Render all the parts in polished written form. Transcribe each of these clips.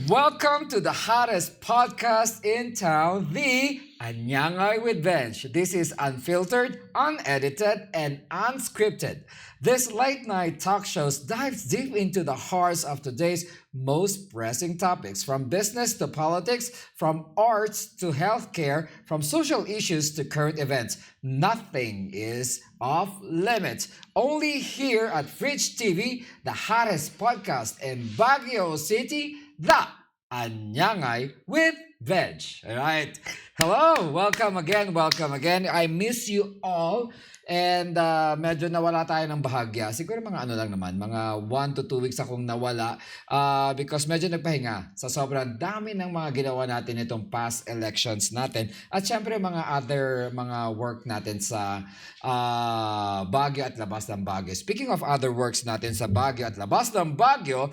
Welcome to the hottest podcast in town, the Anyangay with Bench. This is unfiltered, unedited, and unscripted. This late night talk show dives deep into the hearts of today's most pressing topics, from business to politics, from arts to healthcare, from social issues to current events. Nothing is off limits. Only here at Fridge TV, the hottest podcast in Baguio City, the Anyangay with Veg. Alright. Hello! Welcome again. I miss you all. And medyo nawala tayo ng bahagya. Siguro mga ano lang naman, mga 1 to 2 weeks akong nawala because medyo nagpahinga sa sobrang dami ng mga ginawa natin itong past elections natin. At syempre mga other mga work natin sa Baguio at labas ng Baguio. Speaking of other works natin sa Baguio at labas ng Baguio,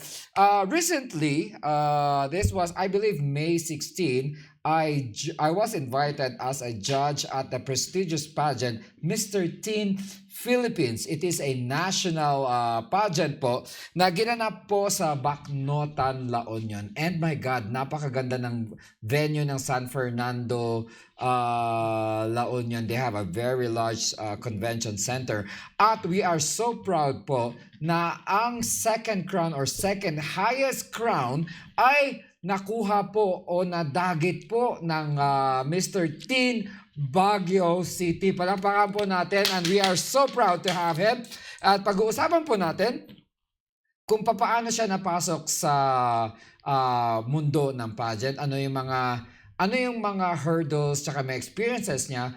recently, this was I believe May 16, I was invited as a judge at the prestigious pageant Mr. Teen Philippines. It is a national pageant po na ginanap po sa Bacnotan, La Union. And my God, napakaganda ng venue ng San Fernando, La Union. They have a very large convention center. At we are so proud po na ang second crown or second highest crown ay nakuha po o nadagit po ng Mr. Teen Baguio City. Palampakan po natin and we are so proud to have him. At pag-uusapan po natin kung paano siya napasok sa mundo ng pageant, ano yung mga hurdles tsaka may experiences niya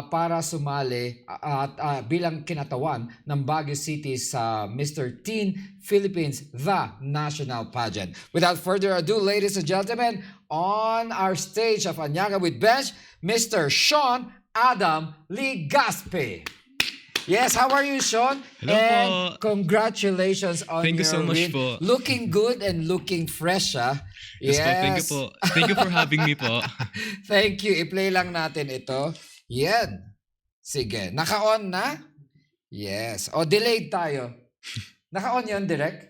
para sumali at bilang kinatawan ng Baguio City sa Mr. Teen Philippines, the national pageant. Without further ado, ladies and gentlemen, on our stage of Anyangay with Bench, Mr. Sean Adam Ligaspe. Yes, how are you, Sean? Hello and po. Congratulations on Thank you your so much win. po. Looking good and looking fresh, ah. Yes po, thank you po. Thank you for having me po. Thank you. I-play lang natin ito. Yan. Sige. Naka-on na? Yes. O, delayed tayo. Naka-on yun, direct?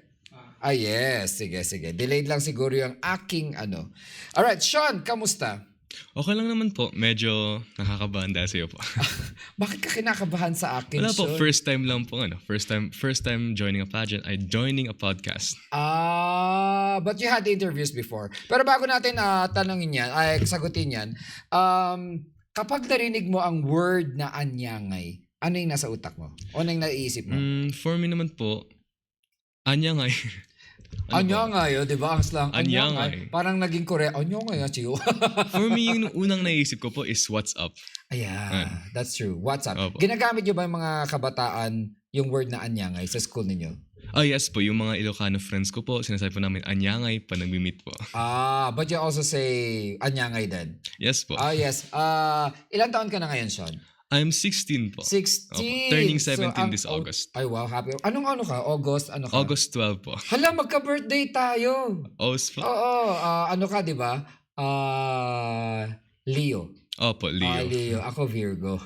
Yes. Sige. Delayed lang siguro yung aking ano. Alright, Sean, kamusta? Okay lang naman po. Medyo nakakabahan dahil sa'yo po. Bakit ka kinakabahan sa akin, Wala po, Sean? first time lang po. First time joining a pageant. Joining a podcast. But you had interviews before. Pero bago natin tanongin yan, sagutin yan, kapag narinig mo ang word na anyangay, ano yung nasa utak mo? O ano yung naiisip mo? For me naman po, anyangay. Anyangay, di ba? Ang slang. Anyangay. Parang naging Korea. Anyangay, chiyo. For me, yung unang naisip ko po is what's up. Ayan, that's true. What's up? Opo. Ginagamit nyo ba yung mga kabataan yung word na anyangay sa school ninyo? Yes po, yung mga Ilocano friends ko po, sinasabi po namin anyangay pa nagmi-meet po. But you also say anyangay din? Yes po. Yes. Ilan taon ka na ngayon, Sean? I'm 16 po. 16. Opo. Turning 17 So, this August. Ay, wow. Happy. Anong ano ka? August? Ano ka? August 12 po. Hala, magka-birthday tayo. August po. Oo. Ano ka, di ba? Leo. Opo, Leo. Leo. Ako Virgo.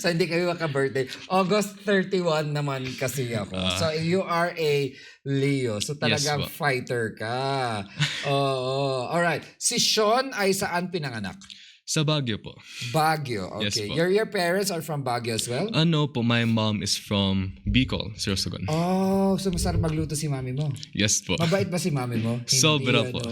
So, hindi kami magka-birthday. August 31 naman kasi ako. So, you are a Leo. So, talagang Yes, po. fighter ka. Oo. Alright. Si Sean ay saan pinanganak? Sa Baguio po. Baguio. Yes, Okay. po. Your parents are from Baguio as well? Ano po, my mom is from Bicol, Sorsogon. Oh, so masarap magluto si mami mo. Yes po. Mabait ba si mami mo? Sobra Hindi, po.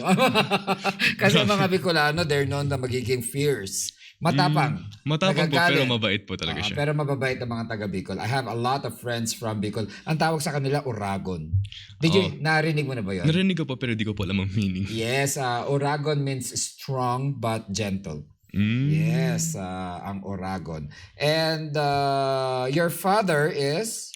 Kasi mga Bicolano, they're known na magiging fierce. Matapang. Matapang po, Nagagalit. pero mabait po talaga siya. Pero mababait ang mga taga Bicol. I have a lot of friends from Bicol. Ang tawag sa kanila, Uragon. Narinig mo na ba yun? Narinig ko po, pero di ko po alam ang meaning. Yes, Uragon means strong but gentle. Yes, ang Uragon. And your father is?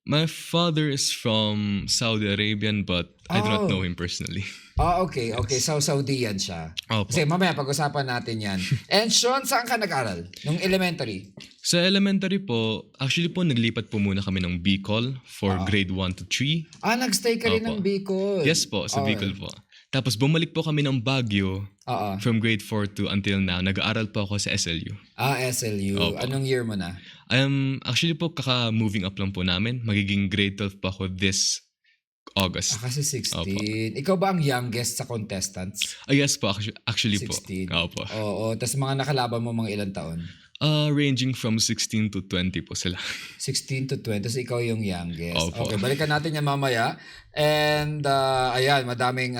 My father is from Saudi Arabian, but I do not know him personally. Okay. So, Saudian siya. Opo. Kasi mamaya pag-usapan natin yan. And Sean, saan ka nag-aral? Nung elementary? Sa elementary po, actually po, naglipat po muna kami ng Bicol for grade 1 to 3. Nagstay ka rin ng Opo. Bicol. Yes po, sa Bicol po. Tapos bumalik po kami ng Baguio from grade 4 to until now. Nag-aaral po ako sa SLU. SLU. Opo. Anong year mo na? Actually po, kaka-moving up lang po namin. Magiging grade 12 po ako this August. Kasi 16. Ikaw ba ang youngest sa contestants? Yes po, actually 16. po. Opo. Oo, tas mga nakalaban mo mga ilang taon? Ranging from 16 to 20 po sila. 16 to 20, so ikaw yung youngest. Opo. Okay, balikan natin yan mamaya. And ayan, madaming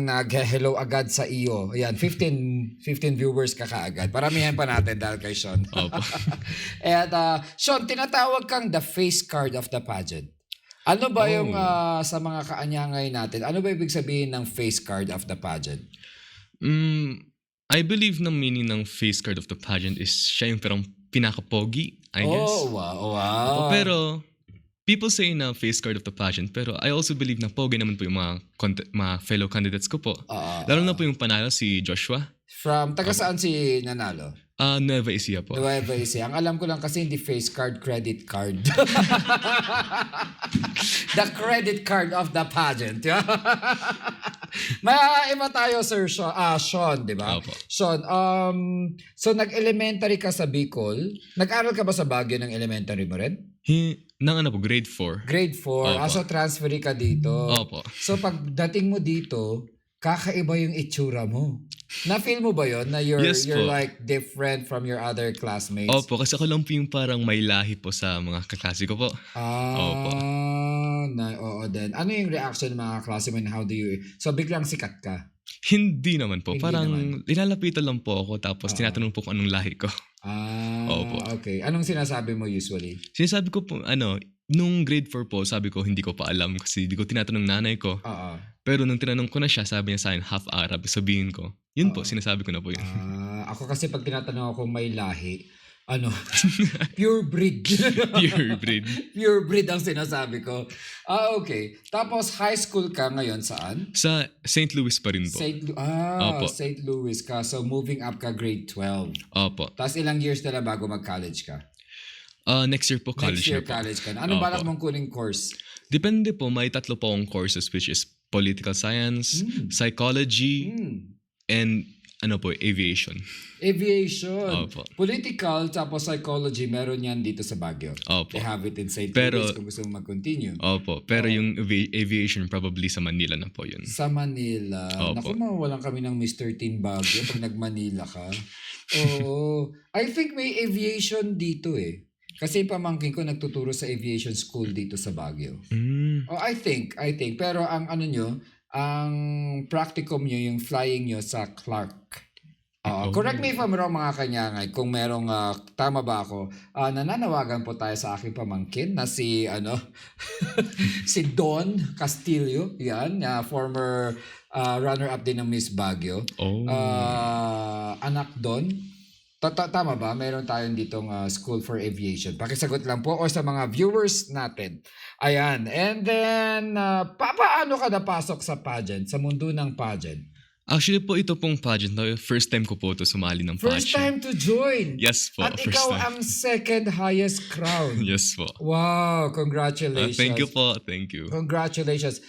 nag-hello agad sa iyo. Ayan, 15 viewers ka kaagad. Paramihan pa natin dahil kay Sean. Opo. And Sean, tinatawag kang the face card of the pageant. Ano ba yung sa mga kaanyangay natin? Ano ba ibig sabihin ng face card of the pageant? I believe na meaning ng face card of the pageant is siya yung parang pinaka-pogi, I guess. Oh, wow. Pero people say na face card of the pageant, pero I also believe na pogi naman po yung mga fellow candidates ko po. Lalo na po yung panalo si Joshua. From taga saan si nanalo? Nueva Ecija po. Nueva Ecija. Ang alam ko lang kasi hindi face card, credit card. The credit card of the pageant. May iba tayo, Sir Sean, di ba? Opo. Sean, so nag-elementary ka sa Bicol. Nag-aral ka ba sa Baguio ng elementary mo rin? Nang grade 4. Grade 4. So transferi ka dito. Opo. So pagdating mo dito, kakaiba yung itsura mo. Na-feel mo ba yun? Na you're like different from your other classmates? Opo, kasi ako lang po yung parang may lahi po sa mga kaklase ko po. Opo. Oo din. Ano yung reaction ng mga klase mo and how do you... So biglang sikat ka? Hindi naman po. Hindi parang naman. Linalapitan lang po ako tapos tinatanong po kung anong lahi ko. Opo. Okay. Anong sinasabi mo usually? Sinasabi ko po, nung grade 4 po, sabi ko hindi ko pa alam kasi hindi ko tinatanong nanay ko. Pero nung tinanong ko na siya, sabi niya sa akin, half Arab, sabihin ko. Yun po, sinasabi ko na po yun. Ako kasi pag tinatanong ako may lahi, pure breed. Pure breed. Pure breed ang sinasabi ko. Okay. Tapos high school ka ngayon saan? Sa St. Louis pa rin po. Opo. St. Louis ka. So moving up ka grade 12. Opo. Tapos ilang years na bago mag-college ka? Next year po college Next year na po. college ka na. Anong balak mong kuning course? Depende po. May 3 po akong courses which is political science, psychology, and aviation. Aviation. Opo. Political tapos psychology, meron yan dito sa Baguio. Opo. They have it in St. Louis kung gusto mong mag-continue. Opo. Pero yung aviation probably sa Manila na po yun. Sa Manila. Opo. Naku, mawalan kami ng Mr. Teen Baguio pag nag-Manila ka. Oo. I think may aviation dito eh. Kasi pamangkin ko nagtuturo sa aviation school dito sa Baguio. I think. Pero ang ang practicum nyo, yung flying nyo sa Clark. Correct me if I'm wrong mga kanyangay, kung merong, tama ba ako, nananawagan po tayo sa aking pamangkin na si, si Don Castillo, yan, former runner-up din ng Miss Baguio. Anak Don. Tama ba? Meron tayong ditong School for Aviation. Pakisagot lang po o sa mga viewers natin. Ayan. And then, paano ka napasok sa pageant, sa mundo ng pageant? Actually po, ito pong pageant na first time ko po ito sumali ng pageant. First time to join? Yes po. At ikaw ang second highest crown. Yes po. Wow, congratulations. Thank you po. Thank you. Congratulations.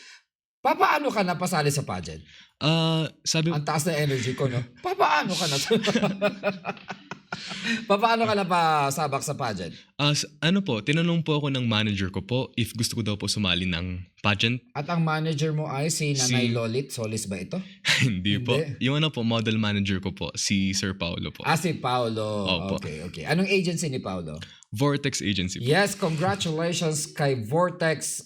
Paano ka napasali sa pageant? Ang taas na energy ko, no? Paano ka na? Paano ka napasabak sa pageant? Tinanong po ako ng manager ko po if gusto ko daw po sumali ng pageant. At ang manager mo ay si Nanay Lolit Solis ba ito? Hindi po. Yung model manager ko po, si Sir Paulo po. Si Paulo. Opo. Okay. Anong agency ni Paulo? Vortex Agency po. Yes, congratulations kay Vortex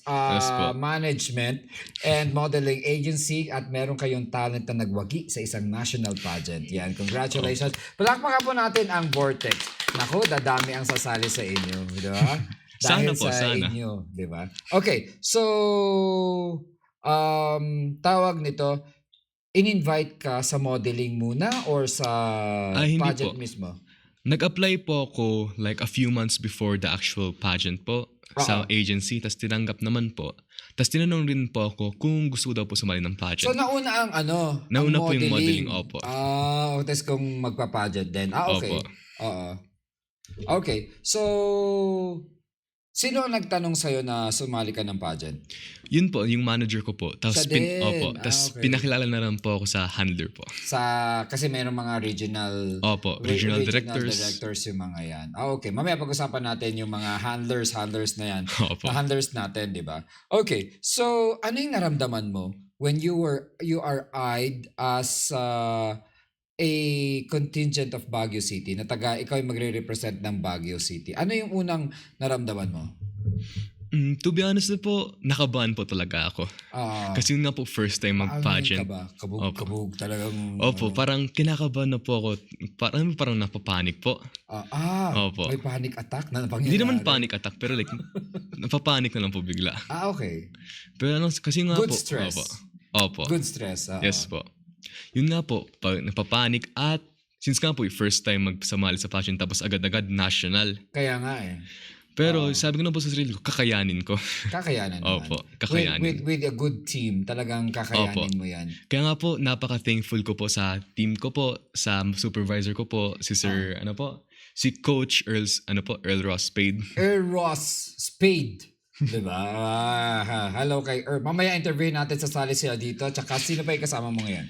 Management and Modeling Agency at meron kayong talent na nagwagi sa isang national pageant. Yan, congratulations. Palakpakan po natin ang Vortex. Naku, dadami ang sasali sa inyo. Di ba? Dahil sa inyo. Di ba? Okay, so tawag nito, in-invite ka sa modeling muna or sa pageant mismo? Nag-apply po ako like a few months before the actual pageant po sa agency. Tapos tinanggap naman po. Tapos tinanong rin po ako kung gusto daw po sumali ng pageant. So nauna ang Nauna ang po yung modeling, opo. Tapos kung magpa-pageant din. Okay. Opo. Okay. So, Sino ang nagtanong sa'yo na sumali ka ng pageant? Yun po, yung manager ko po. Tapos, Siya din. Tapos Okay. pinakilala na lang po ako sa handler po. Kasi mayroong mga regional Regional directors. directors yung mga yan. Okay, mamaya pag-usapan natin yung mga handlers na yan. Opo. Na handlers natin, di ba? Okay, so ano yung naramdaman mo when you are eyed as a contingent of Baguio City na ikaw yung magre-represent ng Baguio City? Ano yung unang naramdaman mo? To be honest na po, nakabahan po talaga ako. Kasi yun nga po first time mag-pageant. Kabog talagang... Opo, parang kinakabahan na po ako. Parang napapanik po. Opo. May panic attack na napangyayari. Hindi naman panic attack, pero like, napapanik na lang po bigla. Okay. Pero kasi nga Good po. stress. Opo. Good stress. Yes po. Yun nga po, napapanik at since nga po, first time magsamali sa pageant tapos agad-agad national. Kaya nga eh. Pero sabi ko na po sa sarili ko, kakayanin ko. Kakayanan naman. Opo, kakayanin. With a good team, talagang kakayanin mo yan. Kaya nga po, napaka-thankful ko po sa team ko po, sa supervisor ko po, si Sir, si Coach Earl Ross Spade. Earl Ross Spade. Diba? Hello kay Earl. Mamaya interview natin sa sali siya dito. Tsaka sino pa yung kasama mo ngayon?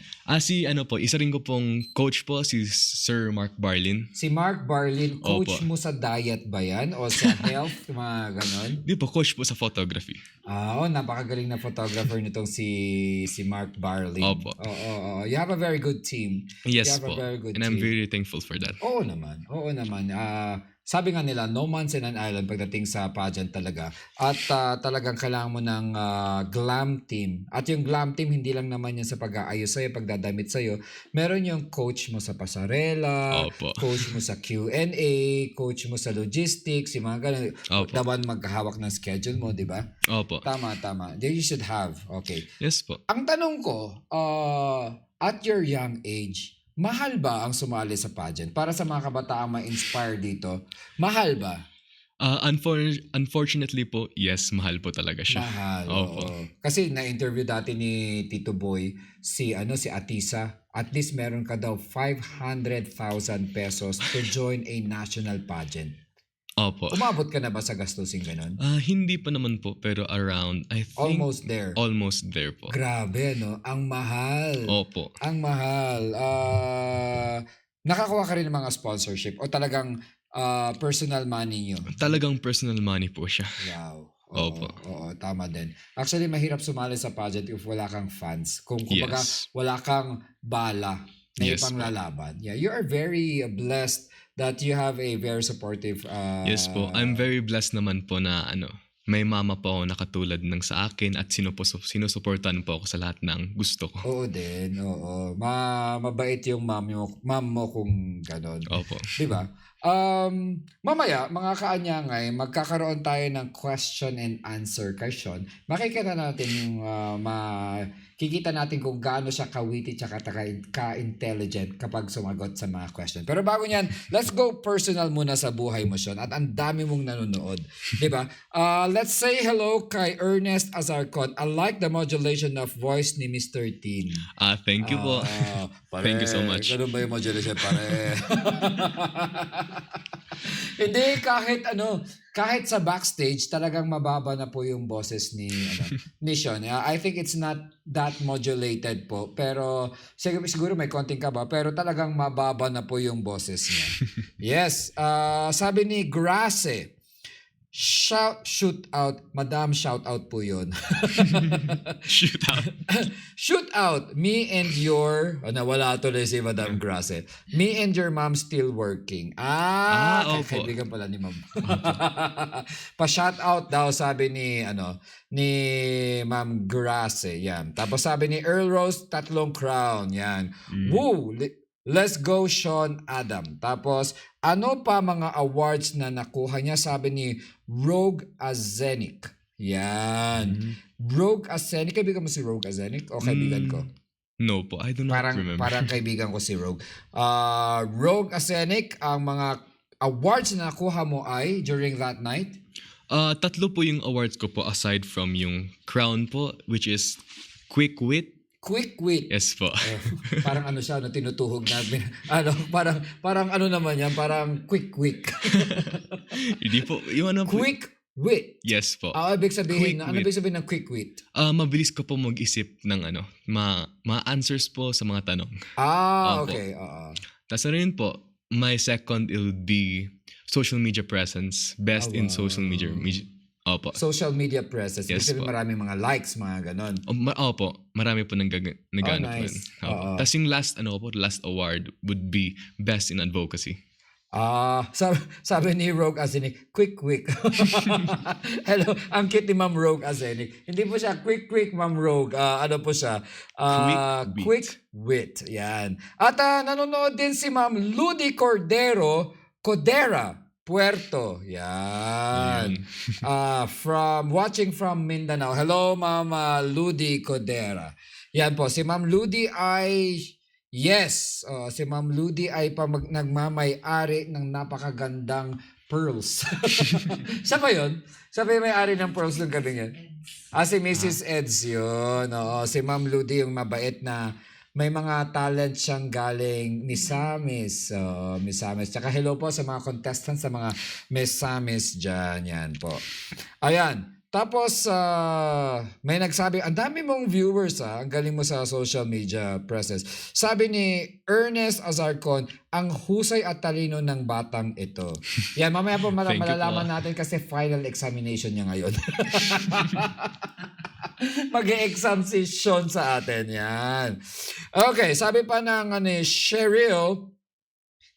Isa rin ko pong coach po, si Sir Mark Barlin. Si Mark Barlin, coach Opo. mo sa diet ba yan? O sa health? Mga ganon? Di po, coach po sa photography. Napakagaling na photographer nitong si Mark Barlin. Opo. You have a very good team. Yes You have po. a very good And I'm team. very thankful for that. Oo naman. Sabi nga nila, no man's in an island pagdating sa pageant talaga. At talagang kailangan mo ng glam team. At yung glam team, hindi lang naman yan sa pag-aayos sa'yo, pagdadamit sa'yo. Meron yung coach mo sa pasarela, Opo. coach mo sa Q&A, coach mo sa logistics, yung mga ganun. Opo. Dapat maghahawak ng schedule mo, di ba? Opo. Tama. You should have. Okay. Yes po. Ang tanong ko, at your young age, mahal ba ang sumali sa pageant? Para sa mga kabataang ma-inspire dito, mahal ba? Unfortunately po, yes, mahal po talaga siya. Mahal. Opo. Oo. Kasi na-interview dati ni Tito Boy si Atisa. At least meron ka daw 500,000 pesos to join a national pageant. Opo. Umabot ka na ba sa gastusin ganon? Hindi pa naman po, pero around, I think, Almost there. almost there po. Grabe, no? Ang mahal. Opo. Ang mahal. Nakakuha ka rin ng mga sponsorship o talagang personal money nyo? Talagang personal money po siya. Wow. Opo. Oo, tama din. Actually, mahirap sumali sa pageant if wala kang fans. Kumbaga, Yes. wala kang bala na Yes, ipanglalaban. Yeah, you are very blessed that you have a very supportive... Yes po. I'm very blessed naman po na may mama po ako na katulad ng sa akin at sinusuportan po ako sa lahat ng gusto ko. Oo din, oo. Mabait yung mom mo kung gano'n. Opo. Diba? Mamaya, mga kaanyangay, magkakaroon tayo ng question and answer kay Sean. Makikita natin yung kikita natin kung gaano siya kawiti tsaka ka-intelligent kapag sumagot sa mga question. Pero bago niyan, let's go personal muna sa buhay mo, Sean. At ang dami mong nanonood. Diba? Let's say hello kay Ernest Azarcon. I like the modulation of voice ni Mr. Teen. Thank you po. Thank you so much. Ganun ba yung modulation? Pare. Hindi, kahit sa backstage, talagang mababa na po yung boses ni Sean. I think it's not that modulated po. Pero siguro may konting kaba, pero talagang mababa na po yung boses niya. Yes. Sabi ni Grace, shoot out. Madam, shout out po yun. Shoot out. Shoot out. Me and your... nawala tuloy si Madam Grace. Me and your mom still working. Opo. Kaibigan pala ni ma'am. Pa-shout out daw sabi ni Ma'am Grace. Yan. Tapos sabi ni Earl Rose, 3 crown. Yan. Woo! Let's go, Sean Adam. Tapos, ano pa mga awards na nakuha niya? Sabi ni Rogue Azenic. Yan. Rogue Azenic. Kaibigan mo si Rogue Azenic? O kaibigan ko? No po, I do not remember. Parang kaibigan ko si Rogue. Rogue Azenic, ang mga awards na nakuha mo ay during that night? 3 po yung awards ko po aside from yung crown po, which is Quick Wit. Quick Wit. Yes po. Parang siya, tinutuhog namin. Parang naman yan, parang quick. Hindi po, yung Quick Wit. Yes po. Ibig sabihin, Quick ano wit. ibig sabihin ng quick wit? Mabilis ko po mag-isip ng mga answers po sa mga tanong. Opo. Okay. Tapos ano yun po, my second it would be social media presence. Best in social media. Opo. Social media presence. Yes Kasi po. maraming mga likes, mga ganon. Opo, marami po nagano nice. po yun. Tapos yung last award would be best in advocacy. Sabi ni Rogue Azenik, quick. Hello, ang cute ni Ma'am Rogue Azenik. Hindi po siya quick, Ma'am Rogue. Ano po siya? Quick wit. Yan. At nanonood din si Ma'am Ludi Codera, Puerto. Yan. Watching from Mindanao. Hello, Ma'am Ludi Codera. Yan po. Si Ma'am Ludi ay... Yes, si Ma'am Ludi ay nagmamay-ari ng napakagandang pearls. Siya ba yun? Siya ba yung may-ari ng pearls ng gabi yan? Si Mrs. Eds yun. Si Ma'am Ludi yung mabait na may mga talent siyang galing Misamis. Misamis. Tsaka hello po sa mga contestants sa mga Misamis dyan. Yan po. Ayan. Tapos, may nagsabi, ang dami mong viewers ang galing mo sa social media presence. Sabi ni Ernest Azarcon, ang husay at talino ng batang ito. Yan, mamaya po malalaman natin kasi final examination niya ngayon. Mag-e-exam si Sean sa atin. Yan. Okay, sabi pa ng Cheryl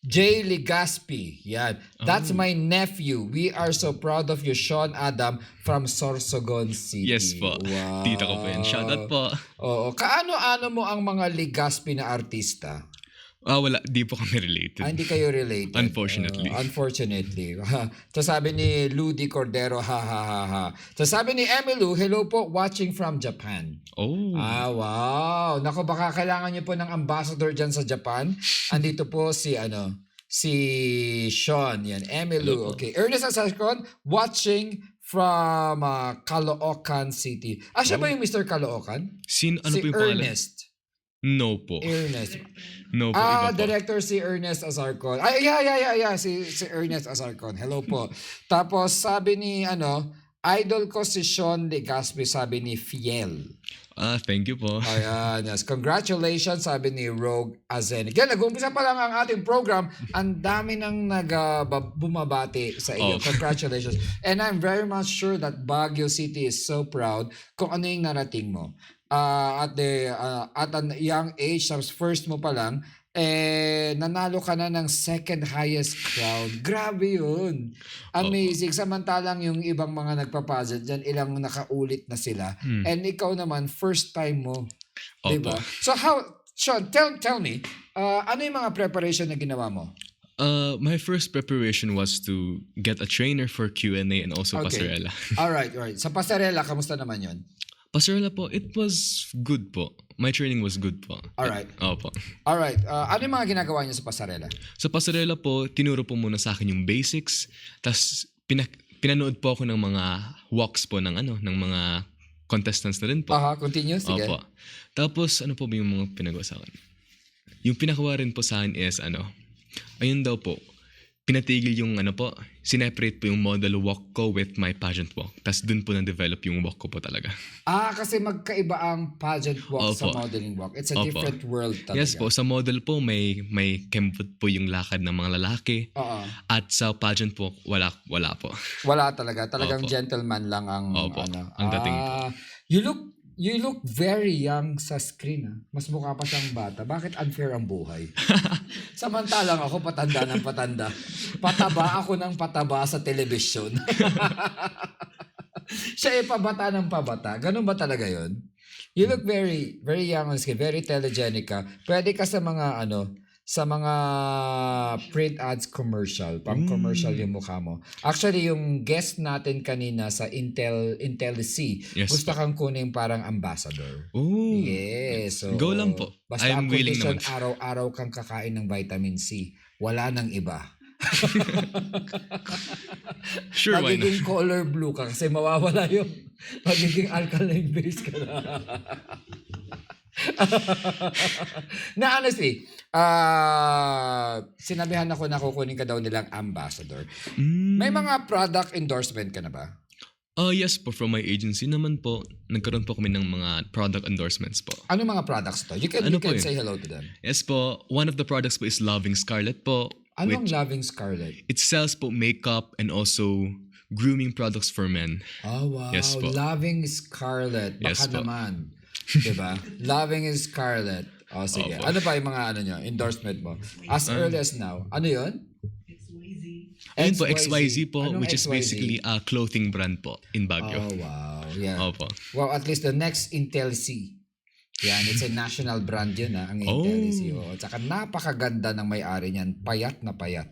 J. Ligaspi. Yan. That's my nephew. We are so proud of you, Sean Adam from Sorsogon City. Yes po. Wow. Tita ko po yun. Shoutout po. Oo. Kaano-ano mo ang mga Ligaspi na artista? Wala. Di po kami related. Hindi kayo related. Unfortunately. Unfortunately. So sabi ni Ludi Cordero, ha. So sabi ni Emilu, hello po, watching from Japan. Oh. Wow. Nako, baka kailangan niyo po ng ambassador dyan sa Japan. Andito po si Sean. Yan, Emilu. Okay. Ernest Asascon, watching from Caloocan City. Siya ba yung Mr. Caloocan? Ano si po yung pangalan? Ernest. No po. Ernest. No po, iba po. Director si Ernest Azarcon. Yeah. Si Ernest Azarcon. Hello po. Tapos sabi ni idol ko si Sean Legaspi, sabi ni Fiel. Thank you po. Ayan, yes. Congratulations, sabi ni Rogue Azenik. Yan, nag-umpisa pa lang ang ating program. Ang dami nang bumabati sa iyo. Congratulations. And I'm very much sure that Baguio City is so proud kung ano yung narating mo. At a young age, first mo pa lang, nanalo ka na ng second highest crowd. Grabe yun. Amazing. Samantalang yung ibang mga nagpapageant dyan, ilang nakaulit na sila. And ikaw naman, first time mo. Diba? So Sean, tell me, ano yung mga preparation na ginawa mo? My first preparation was to get a trainer for Q&A and also Pasarela. Alright. Sa Pasarela, kamusta naman yun? Pasarela po, it was good po. My training was good po. Alright. Opo. Alright. Ano yung mga ginagawa niyo sa Pasarela? Sa Pasarela po, tinuro po muna sa akin yung basics. Tapos, pinanood po ako ng mga walks po ng mga contestants na rin po. Continue. Sige. Opo. Tapos, ano po ba yung mga pinagawa sa akin? Yung pinakawa rin po sa akin is, ayun daw po, pinatigil yung sineparate po yung model walk ko with my pageant walk. Tapos dun po na-develop yung walk ko po talaga. Kasi magkaiba ang pageant walk sa modeling walk. It's a different world talaga. Yes po, sa model po may kembot po yung lakad ng mga lalaki. At sa pageant walk, wala po. Wala talaga. Talagang gentleman lang ang ang dating po. You look very young sa screen. Mas mukha pa siyang bata. Bakit unfair ang buhay? Samantalang ako patanda ng patanda. Pataba ako ng pataba sa telebisyon. Siya ay pabata ng pabata. Ganun ba talaga yon? You look very, very young on screen. Very telegenic ka. Pwede ka sa mga sa mga print ads commercial. Pang-commercial yung mukha mo. Actually, yung guest natin kanina sa Intel-C, gusto kang kunin parang ambassador. Ooh. Yes. So, go lang po. Basta I'm willing naman. Araw-araw kang kakain ng vitamin C. Wala nang iba. Sure, why not? Magiging color blue ka kasi mawawala yung magiging alkaline base ka na. Na honestly, sinabihan ako na kukunin ka daw nilang ambassador. May mga product endorsement ka na ba? Yes po, from my agency naman po, nagkaroon po kami ng mga product endorsements po. Ano mga products to? You can po yun? say hello to them. Yes po, one of the products po is Loving Scarlet po. Ano ang which Loving Scarlet? it sells po makeup and also grooming products for men. Oh, wow. Yes po. Loving Scarlet. Baka Yes po. naman. Diba? Loving is Scarlet. O, sige. Opo. Ano pa yung mga ano nyo, endorsement mo? As early as now. Ano yun? Ayun po, XYZ po, Anong which is XYZ? basically a clothing brand po in Baguio. Oh, wow. Yeah. Opo. Wow, at least the next Intel C. Yan, it's a national brand yun ang Intel C. Oh. At saka napakaganda ng may-ari niyan. Payat na payat.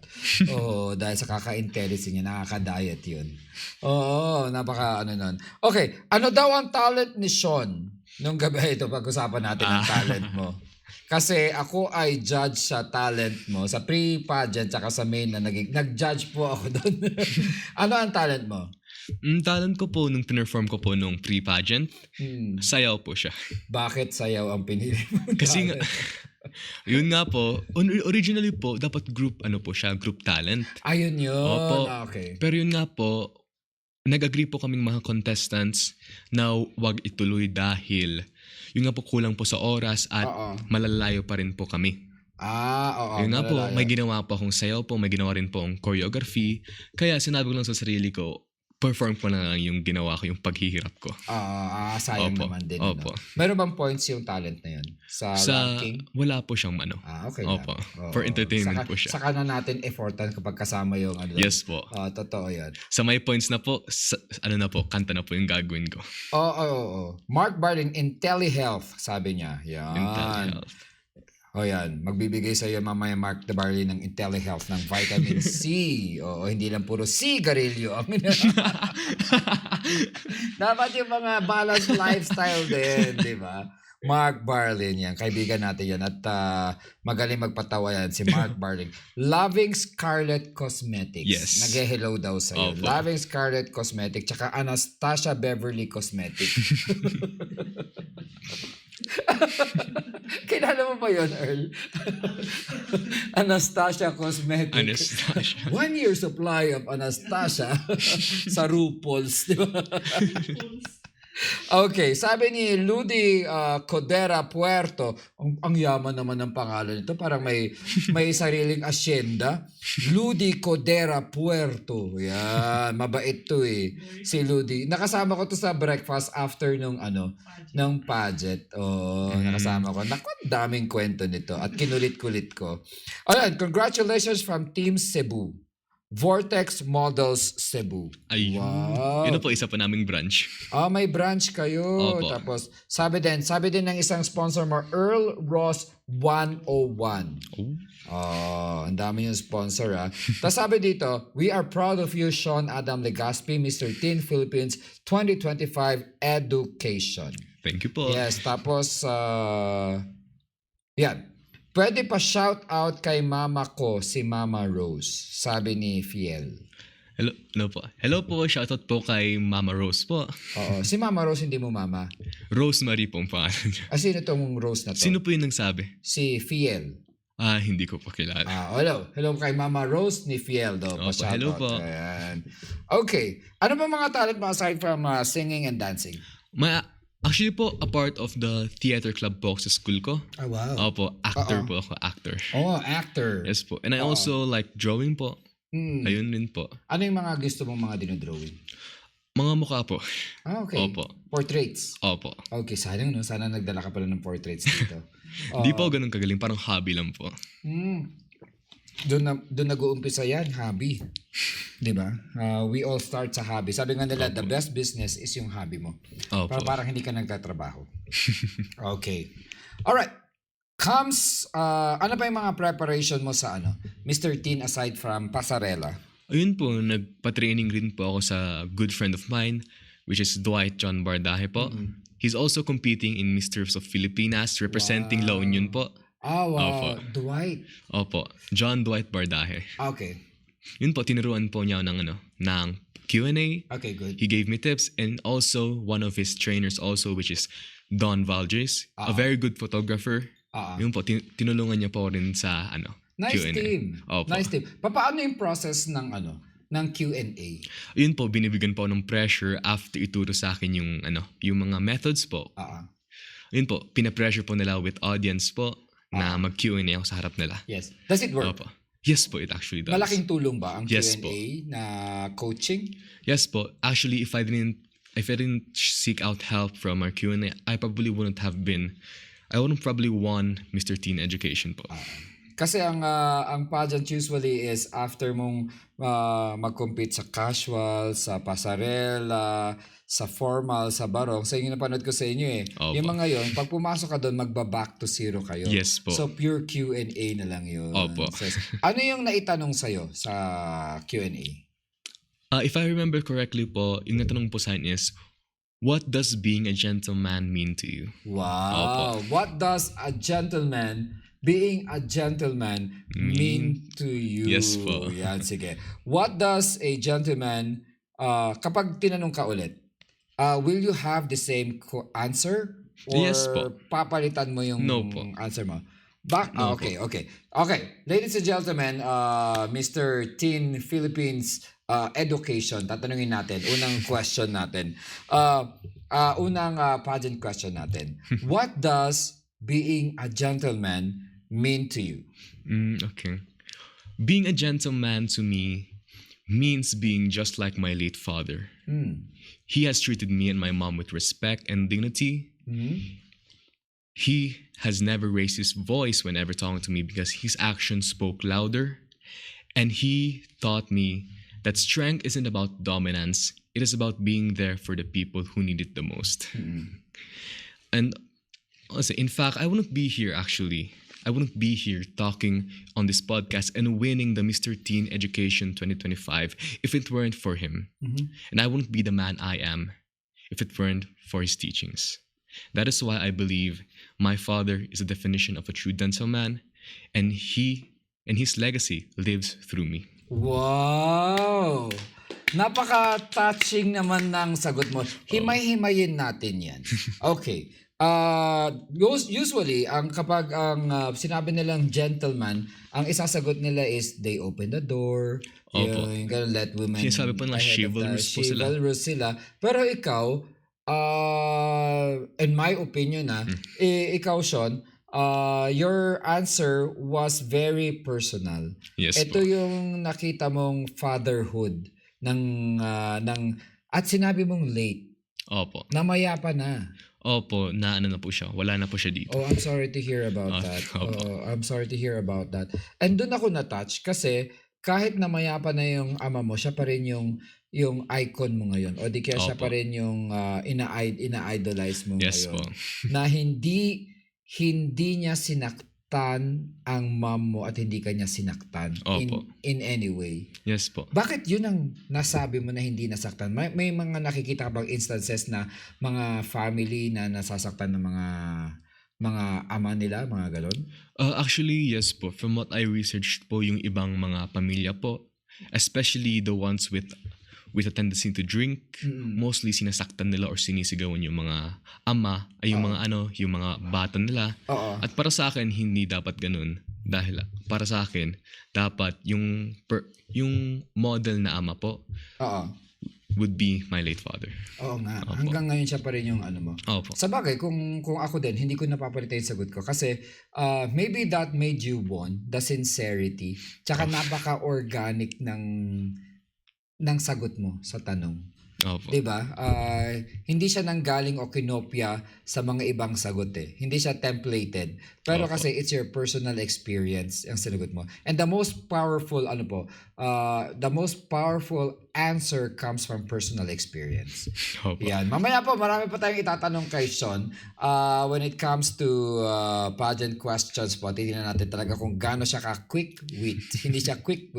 Oo, dahil sa kaka-Intel C niya, nakaka-diet yun. Oo, napaka ano nun. Okay, ano daw ang talent ni Sean? Nung gabi ito, pag-usapan natin ang talent mo. Kasi ako ay judge sa talent mo. Sa pre-pageant tsaka sa main na nag-judge po ako doon. Ano ang talent mo? Talent ko po nung pinerform ko po nung pre-pageant, sayaw po siya. Bakit sayaw ang pinili mo? Kasi nga, yun nga po, originally po, dapat group talent. Ayun yun. Opo. Okay. Pero yun nga po, nag-agree po kaming mga contestants na wag ituloy dahil yun nga po kulang po sa oras at malalayo pa rin po kami. Oo. Yun nga po, may ginawa po akong sayaw po, may ginawa rin po akong choreography. Kaya sinabi ko lang sa sarili ko, perform ko na lang yung ginawa ko, yung paghihirap ko. Sayang Opo. naman din. Opo. Ano? Meron bang points yung talent na yun? Sa ranking? Wala po siyang Okay Opo. lang. For entertainment po siya. Saka na natin effortan kapag kasama yung ano. Yes po. Totoo yan. Sa may points na po, kanta na po yung gagawin ko. Oo. Mark Barling, IntelliHealth, sabi niya. Yan. IntelliHealth. Yan. Magbibigay sa iyo mamaya Mark de Barley ng IntelliHealth ng vitamin C. Hindi lang puro sigarilyo. Dapat yung mga balanced lifestyle din, di ba? Mark Barlin yan. Kaibigan natin yan. At magaling magpatawa yan si Mark Barlin. Loving Scarlet Cosmetics. Yes. Nag-hello daw sa'yo. Opo. Loving Scarlet Cosmetics. Tsaka Anastasia Beverly Cosmetics. Kilala mo ba yun, Earl? Anastasia Cosmetics. Anastasia. 1 year supply of Anastasia sa RuPaul's, di ba? Okay, sabi ni Ludi Codera Puerto, ang yaman naman ng pangalan nito, parang may sariling asyenda. Ludi Codera Puerto. Yan, mabait to eh. Si Ludi. Nakasama ko to sa breakfast after nung pageant. Nakasama ko. Naku, daming kwento nito at kinulit-kulit ko. Ayan, congratulations from Team Cebu. Vortex Models Cebu. Ayun. Wow. Yun na po, isa pa naming branch. May branch kayo. Opo. Tapos, sabi din ng isang sponsor mo, Earl Ross 101. Ang dami yung sponsor Tapos sabi dito, we are proud of you, Sean Adam Legaspi, Mr. Teen Philippines 2025 Education. Thank you po. Yes, tapos, yan. Pwede pa shout out kay mama ko, si Mama Rose, sabi ni Fiel. Hello po. Hello po, shoutout po kay Mama Rose po. Oo, si Mama Rose hindi mo mama. Rosemary po ang pangalan niya. Sino tong Rose na to? Sino po yung nagsabi? Si Fiel. Hindi ko po kilala. Hello. Hello kay Mama Rose ni Fiel daw. Opo, hello po. Ayan. Okay. Ano ba mga talent mo aside from singing and dancing? Actually po, a part of the theater club po ako sa school ko. Oh, wow. Opo, actor po ako, actor. Actor. Yes po. And I also like drawing po. Ayun din po. Ano yung mga gusto mong mga dinodrawing? Mga mukha po. Okay. Opo. Portraits? Opo. Okay, sayang no? Sana nagdala ka pala ng portraits dito. Di po ganun kagaling, parang hobby lang po. Doon nag-uumpisa yan, hobby. Di ba? We all start sa hobby. Sabi nga nila, the best business is yung hobby mo. Opo. Parang hindi ka nagtatrabaho. Okay. Alright. Ano pa yung mga preparation mo sa Mr. Teen aside from pasarela? Ayun po, nagpa-training rin po ako sa good friend of mine, which is Dwight John Bardaje po. He's also competing in Misters of Filipinas, representing La Union po. Wow. Opo. Dwight. Opo, John Dwight Bardaje. Okay. Yun po, tinuruan po niya ng Q&A. Okay, good. He gave me tips, and also one of his trainers also, which is Don Valdres, a very good photographer. Yun po, tinulungan niya po rin sa Nice Q&A. team. Opo. Nice team. Paano yung process ng ng Q&A? Yun po, binibigyan po ako ng pressure after ituro sa akin yung mga methods po. Yun po, pina-pressure po nila with audience po na mag-Q&A ako sa harap nila. Yes. Does it work? Opo. Yes po, it actually does. Malaking tulong ba ang Yes Q&A po. na coaching? Yes po. Actually, if I didn't seek out help from our Q&A, I wouldn't probably won Mr. Teen Education po. Kasi ang pageant usually is after mong mag-compete sa casual, sa pasarela, sa formal, sa barong. Sa inyo napanood ko sa inyo eh. Opo. Yung mga yon, pag pumasok ka doon, magba-back to zero kayo. Yes po. So pure Q&A na lang yun. Opo. So, ano yung naitanong sa'yo sa Q&A? If I remember correctly po, yung natanong po sa akin is, what does being a gentleman mean to you? Wow! Opo. What does being a gentleman mean to you? Yes po. Yan, sige. What does a gentleman, kapag tinanong ka ulit, will you have the same answer? Or Yes po. papalitan mo yung No po. answer mo? No Okay. Okay, ladies and gentlemen, Mr. Teen Philippines Education, tatanungin natin, unang question natin. Unang pageant question natin. What does being a gentleman mean to you? Okay. Being a gentleman to me means being just like my late father. He has treated me and my mom with respect and dignity. He has never raised his voice whenever talking to me because his actions spoke louder. And he taught me that strength isn't about dominance. It is about being there for the people who need it the most. And also, in fact, I wouldn't be here actually. I wouldn't be here talking on this podcast and winning the Mr. Teen Education 2025 if it weren't for him. And I wouldn't be the man I am if it weren't for his teachings. That is why I believe my father is the definition of a true gentleman, and his legacy lives through me. Wow! Napaka-touching naman ng sagot mo. Himay-himayin natin yan. Okay. Usually, kapag sinabi nilang gentleman, ang isasagot nila is they open the door, Opo. yung gonna let women Sinasabi po na ahead of chivalrous po sila. chivalrous sila. Pero ikaw, in my opinion ikaw Sean, your answer was very personal. Yes Ito po. yung nakita mong fatherhood ng at sinabi mong late, Opo. namayapa na. Opo, na po siya. Wala na po siya dito. Oh, I'm sorry to hear about that. Opo. I'm sorry to hear about that. And doon ako na-touch kasi kahit namayapa na yung ama mo, siya pa rin yung icon mo ngayon. O di kaya siya Opo. pa rin yung ina-idolize mo Yes ngayon. po. Na hindi niya sinaktan ang mom mo at hindi kanya sinaktan Opo. in any way. Yes po. Bakit yun ang nasabi mo na hindi nasaktan? May mga nakikita ka bang instances na mga family na nasasaktan ng mga ama nila, mga galon? Actually, yes po. From what I researched po, yung ibang mga pamilya po, especially the ones with a tendency to drink, mostly sinasaktan nila or sinisigawan yung mga ama, ay yung yung mga bata nila. Oo. At para sa akin, hindi dapat ganun. Dahil para sa akin, dapat yung model na ama po Oo. would be my late father. Oo nga. Opo. Hanggang ngayon siya pa rin yung ano mo. Opo. Sa bagay, kung ako din, hindi ko napapalitan yung sagot ko. Kasi maybe that made you won, the sincerity. Tsaka napaka-organic ng sagot mo sa tanong. Opo. 'Di ba? Hindi siya nanggaling o kinopya sa mga ibang sagot eh. Hindi siya templated. Pero Opo. kasi it's your personal experience ang sinagot mo. And the most powerful the most powerful answer comes from personal experience. Opo. Yan. Mamaya po, marami pa tayong itatanong kay Sean. When it comes to pageant questions po, titignan natin talaga kung gaano siya ka-quick wit. Hindi siya quick.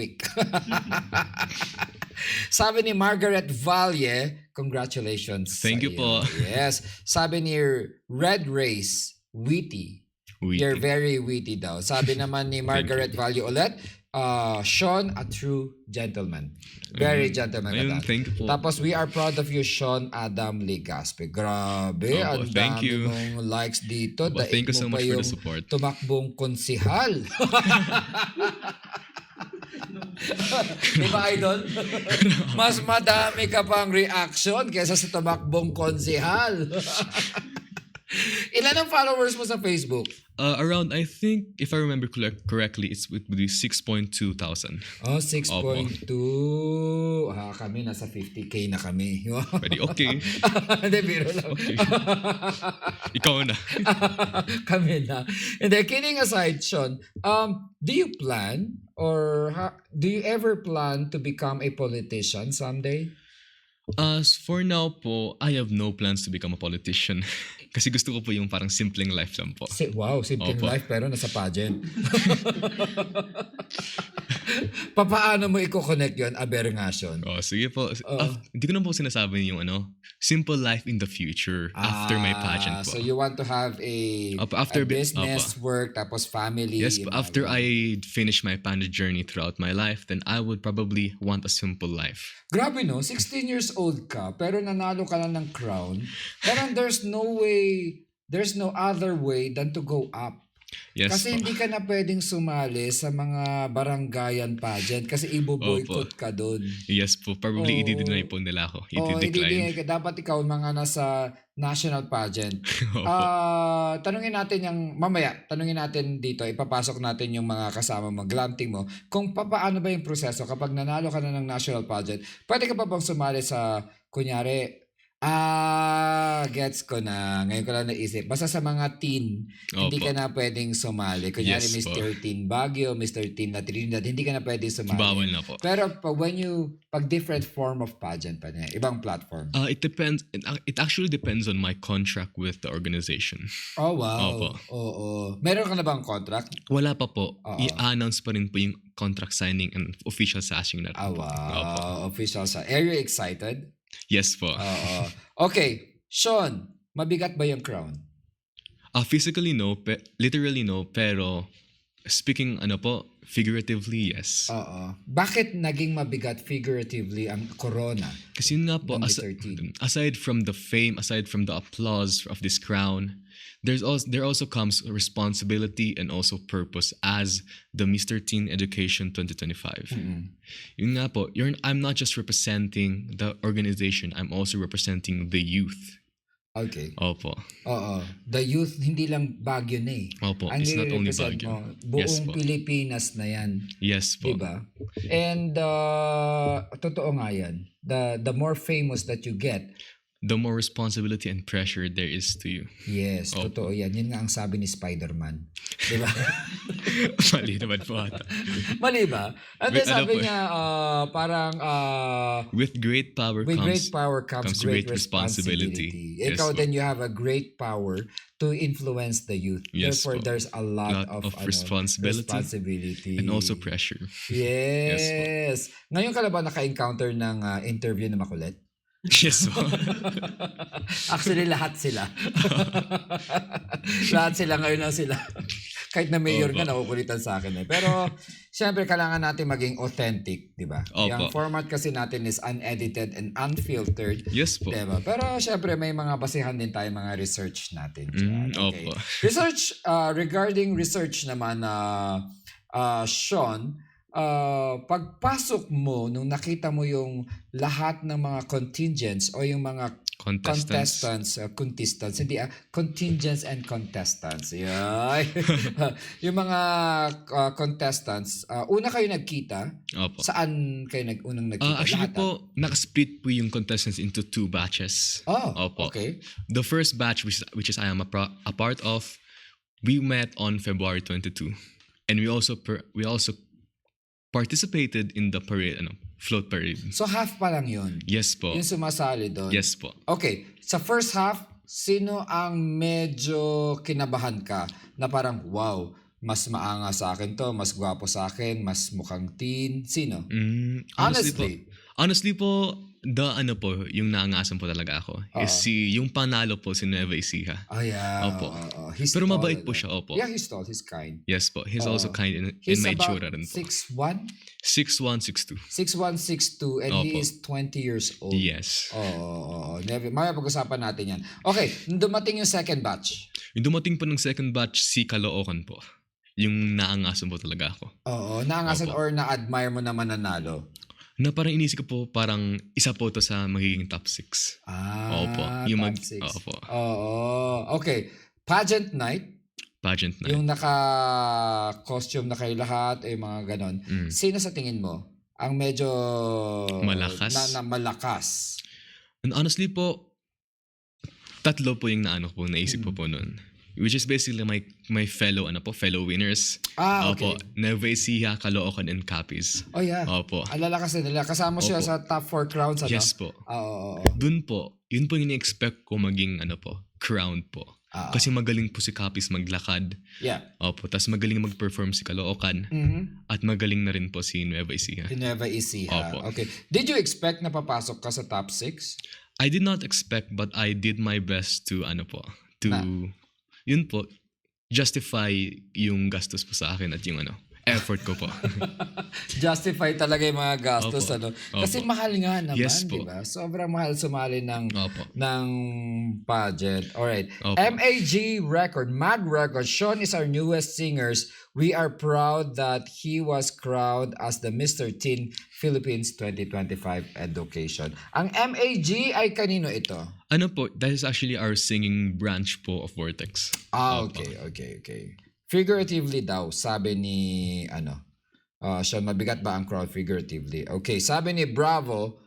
Sabi ni Margaret Valle, congratulations. Thank you po. Yes. Sabi ni Red Race, witty. You're very witty daw. Sabi naman ni Margaret Valle ulit, Sean, a true gentleman. Very gentleman ka Ayun, dad. thank you po. Tapos, we are proud of you, Sean Adam Legaspi. Grabe, Opo, ang thank dami you. mong likes dito. Opo, thank you so much for the support. Tumakbong konsihal. Di ba, Idol? Mas madami ka pang reaction kaysa sa tumakbong konsihal. Ilan ang followers mo sa Facebook? Around, I think, if I remember correctly, it would be 6.2 thousand. Oh, 6.2. Kami nasa 50K na kami. Pwede, okay. Hindi, biro lang. Okay. Ikaw na. Kami na. And then, kidding aside, Sean, do you plan or do you ever plan to become a politician someday? As for now po, I have no plans to become a politician. Kasi gusto ko po yung parang simpleng life lang po. Wow, simple Opo. life pero nasa pageant. Paano mo i-connect yun? Aberration. Oh, sige po. Hindi ko na po sinasabi yung simple life in the future after my pageant po. So you want to have a business, work, tapos family. Yes, after I finish my pageant journey throughout my life, then I would probably want a simple life. Grabe no, 16 years old ka, pero nanalo ka lang ng crown. Parang there's no other way than to go up. Yes Kasi po. hindi ka na pwedeng sumali sa mga barangayan pageant kasi ibo-boycott ka doon. Yes po, probably i-deny po nila ako. I-decline. Dapat ikaw mga nasa national pageant. Tanungin natin dito, ipapasok natin yung mga kasama mo, glanting mo, kung paano ba yung proseso kapag nanalo ka na ng national pageant. Pwede ka pa bang sumali sa, kunyari, gets ko na. Ngayon ko lang naisip. Basta sa mga teen, hindi ka na pwedeng sumali. Kunyari, Yes, Mr. Teen Baguio, Mr. Teen La Trinidad, hindi ka na pwedeng sumali. Bawal na po. Pero pag different form of pageant pa niya, ibang platform. It depends. It actually depends on my contract with the organization. Oh, wow. Opo. Oo. Meron ka na bang contract? Wala pa po. Oo. I-announce pa rin po yung contract signing and official sashing na rin po. Wow. Opo. Official sa. Are you excited? Yes po. Oo. Okay. Sean, mabigat ba yung crown? Physically no, literally no, pero speaking figuratively yes. Oo. Bakit naging mabigat figuratively ang corona? Kasi yun nga po, ng Mr. Teen? aside from the fame, aside from the applause of this crown, there also comes responsibility and also purpose as the Mr. Teen Education 2025. Yun nga po, I'm not just representing the organization, I'm also representing the youth. Okay. Opo. Oo. The youth, hindi lang Baguio na eh. Opo, Ang it's not only nire-represent Baguio. mo, buong Yes po. Pilipinas na yan. Yes po. Diba? And totoo nga yan. The more famous that you get, The more responsibility and pressure there is to you. yes, Opo. totoo yan. Yun nga ang sabi ni Spider-Man. Diba? Mali naman po ata. Mali ba? At then Wait, ano sabi po? niya, parang With great power with comes great power comes great responsibility. responsibility. Yes Ikaw po. then you have a great power to influence the youth. Yes Therefore, po. there's a lot of responsibility and also pressure. Yes. Ngayon ka na ba naka-encounter ng interview na makulit? Yes po. Actually, lahat sila. Lahat sila ngayon lang sila. Kahit na mayor nga, nakukulitan sa akin eh. Pero, syempre, kailangan natin maging authentic, di ba? Opo. Yung format kasi natin is unedited and unfiltered. Yes po. Diba? Pero, syempre, may mga basihan din tayo, mga research natin. Diyan. Opo. Research, regarding research naman, Sean, pagpasok mo, nung nakita mo yung lahat ng mga contingents o yung mga Contestants. contestants, hindi contingents and contestants. Yeah. Yung mga contestants, una kayo nagkita. Opo. Saan kayo unang nagkita? Actually Lahat, po, nakasplit po yung contestants into 2 batches. Opo. Okay. The first batch, which is I am a part of, we met on February 22. And we also participated in the parade, float parade. So half pa lang yun. Yes po. Yung sumasali doon. Yes po. Okay, sa first half, sino ang medyo kinabahan ka na parang, wow, mas maanga sa akin to, mas gwapo sa akin, mas mukhang teen? Sino? Honestly po, yung naangasan po talaga ako is yung panalo po si Nueva Ecija. Oh, yeah. Opo. He's Pero tall, mabait po siya, opo. Yeah, he's tall. He's kind. Yes po. He's also kind in He's my about itsura rin po. 6'1"? 6'1", 6'2". 6'1", 6'2", and he Opo. is 20 years old. Yes. Oo. Mamaya pag-usapan natin yan. Okay, nung dumating yung second batch. Yung dumating po ng second batch, si Caloocan po. yung naangasan po talaga ako. Oo, naangasan Opo. or na-admire mo na mananalo? Na parang inisip ko po, parang isa po to sa magiging top 6. Opo. Yung Top 6. Opo. Oo. Okay. Pageant night. Pageant night. Yung naka-costume na kayo lahat, mga ganon. Mm. Sino sa tingin mo ang medyo Malakas? na malakas? And honestly po, tatlo po yung naisip ko po nun. Which is basically my fellow winners. Okay. Opo, Nueva Ecija, Caloocan, and Capiz. Oh yeah. Opo. Ang lalakas na nila. Kasama siya Opo. sa top 4 crowns, ano? Yes po. Oo. Dun po, yun po yung expect ko maging crown po. Kasi magaling po si Capiz maglakad. Yeah. Opo, tas magaling mag-perform si Caloocan. Mm-hmm. At magaling na rin po si Nueva Ecija. Nueva Ecija. Opo. Okay. Did you expect na papasok ka sa top 6? I did not expect but I did my best to yun po, justify yung gastos po sa akin at yung effort ko po. Justify talaga yung mga gastos, Opo. ano? Kasi Opo. mahal nga naman, Yes di po. ba? Sobrang mahal sumali ng Opo. pageant. Alright. Opo. Mad Record. Sean is our newest singers. We are proud that he was crowned as the Mr. Teen Philippines 2025 Education. Ang MAG ay kanino ito? Ano po, that is actually our singing branch po of Vortex. Opo. Okay. Figuratively daw, sabi ni, Sean, mabigat ba ang crowd figuratively? Okay, sabi ni Bravo,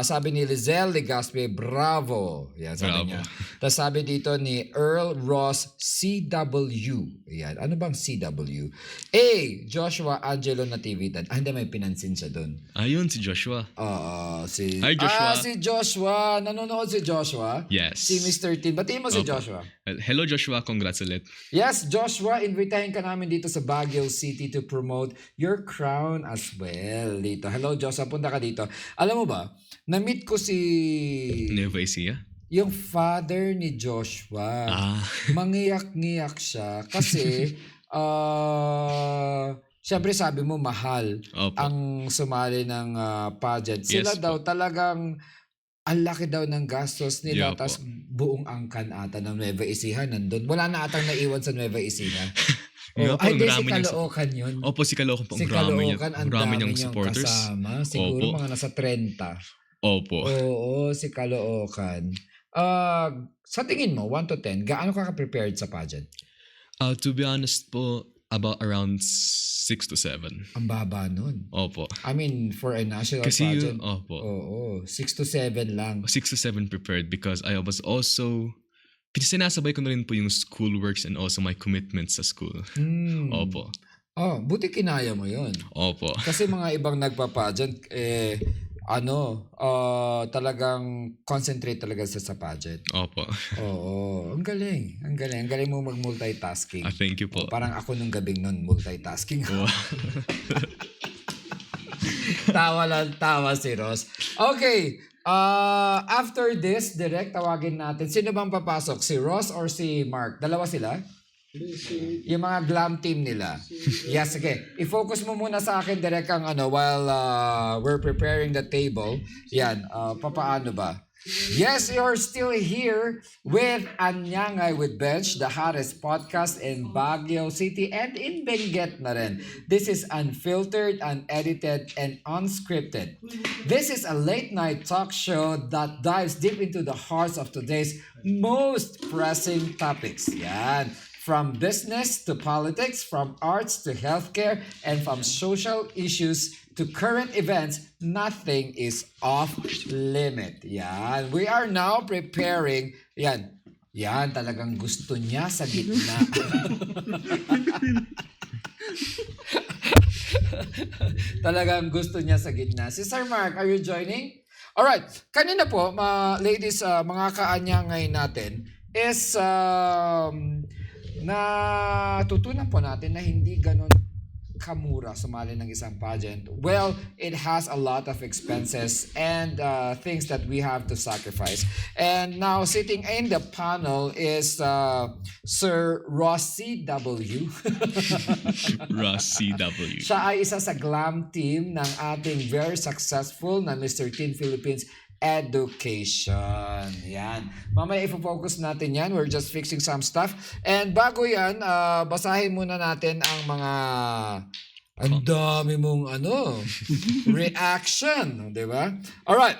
sabi ni Lizelle Legaspi, bravo. Yan, sabi Bravo. niya. Tapos sabi dito ni Earl Ross CW. Yan, ano bang CW? A. Joshua Angelo Natividad. Hindi, may pinansin siya doon. Ayun, si Joshua. Hi, Joshua. si Joshua. Nanonood si Joshua. Yes. Si Mr. Teen. Batiin mo si Opo. Joshua. Hello Joshua, congrats ulit. Yes, Joshua, invitahin ka namin dito sa Baguio City to promote your crown as well. Dito. Hello, Joshua, punta ka dito. Alam mo ba, na-meet ko si Nueva Ecija? yung father ni Joshua. Mangiyak-ngiyak siya kasi syempre sabi mo mahal Opo. ang sumali ng pageant. Sila Yes daw talagang ang laki daw ng gastos nila, Yeah, po. tas buong angkan ata ng Nueva Ecija nandun. Wala na atang naiwan sa Nueva Ecija. Nga po, Ay, di, si marami niyang Caloocan yun. Opo, si Caloocan po. Si Marami Caloocan, ang marami dami niyang niyang supporters. kasama. Siguro Opo. mga nasa 30. Opo. Oo, si Caloocan. Sa tingin mo, 1 to 10, gaano ka prepared sa pageant? To be honest po, about around 6 to 7. Ang baba nun. Opo. I mean, for a national Kasi pageant. opo. Oo, 6 to 7 lang. 6 to 7 prepared because I was also sinasabay ko na rin po yung schoolworks and also my commitments sa school. Opo. Buti kinaya mo yun. Opo. Kasi mga ibang nagpa-pageant, talagang concentrate talaga sa pageant. Opo. Oo, ang galing. Ang galing mo mag-multitasking. Thank you po. Parang ako nung gabing nun, multitasking. Oh. Tawa si Ross. Okay, after this, direct tawagin natin. Sino bang papasok? Si Ross or si Mark? Dalawa sila? Yung mga glam team nila. Yes, okay. I-focus mo muna sa akin direct ang while we're preparing the table. Yan, papaano ba? Yes, you're still here with Anyangay with Bench, the hottest podcast in Baguio City and in Benguet na rin. This is unfiltered, unedited, and unscripted. This is a late night talk show that dives deep into the hearts of today's most pressing topics. Yan. From business to politics, from arts to healthcare, and from social issues to current events, nothing is off limit. Yan. We are now preparing. Yan. Yan, talagang gusto niya sa gitna. Talagang gusto niya sa gitna. Si Sir Mark, are you joining? Alright. Kanina po, ladies, mga kaanyangay natin is natutunan po natin na hindi ganon kamura sumali ng isang pageant. Well, it has a lot of expenses and things that we have to sacrifice. And now sitting in the panel is Sir Ross CW. Ross CW. Siya ay isa sa glam team ng ating very successful na Mr. Teen Philippines education. Yan. Mamaya ifo-focus natin yan. We're just fixing some stuff. And bago yan, basahin muna natin ang mga ang dami mong reaction, di ba? Alright.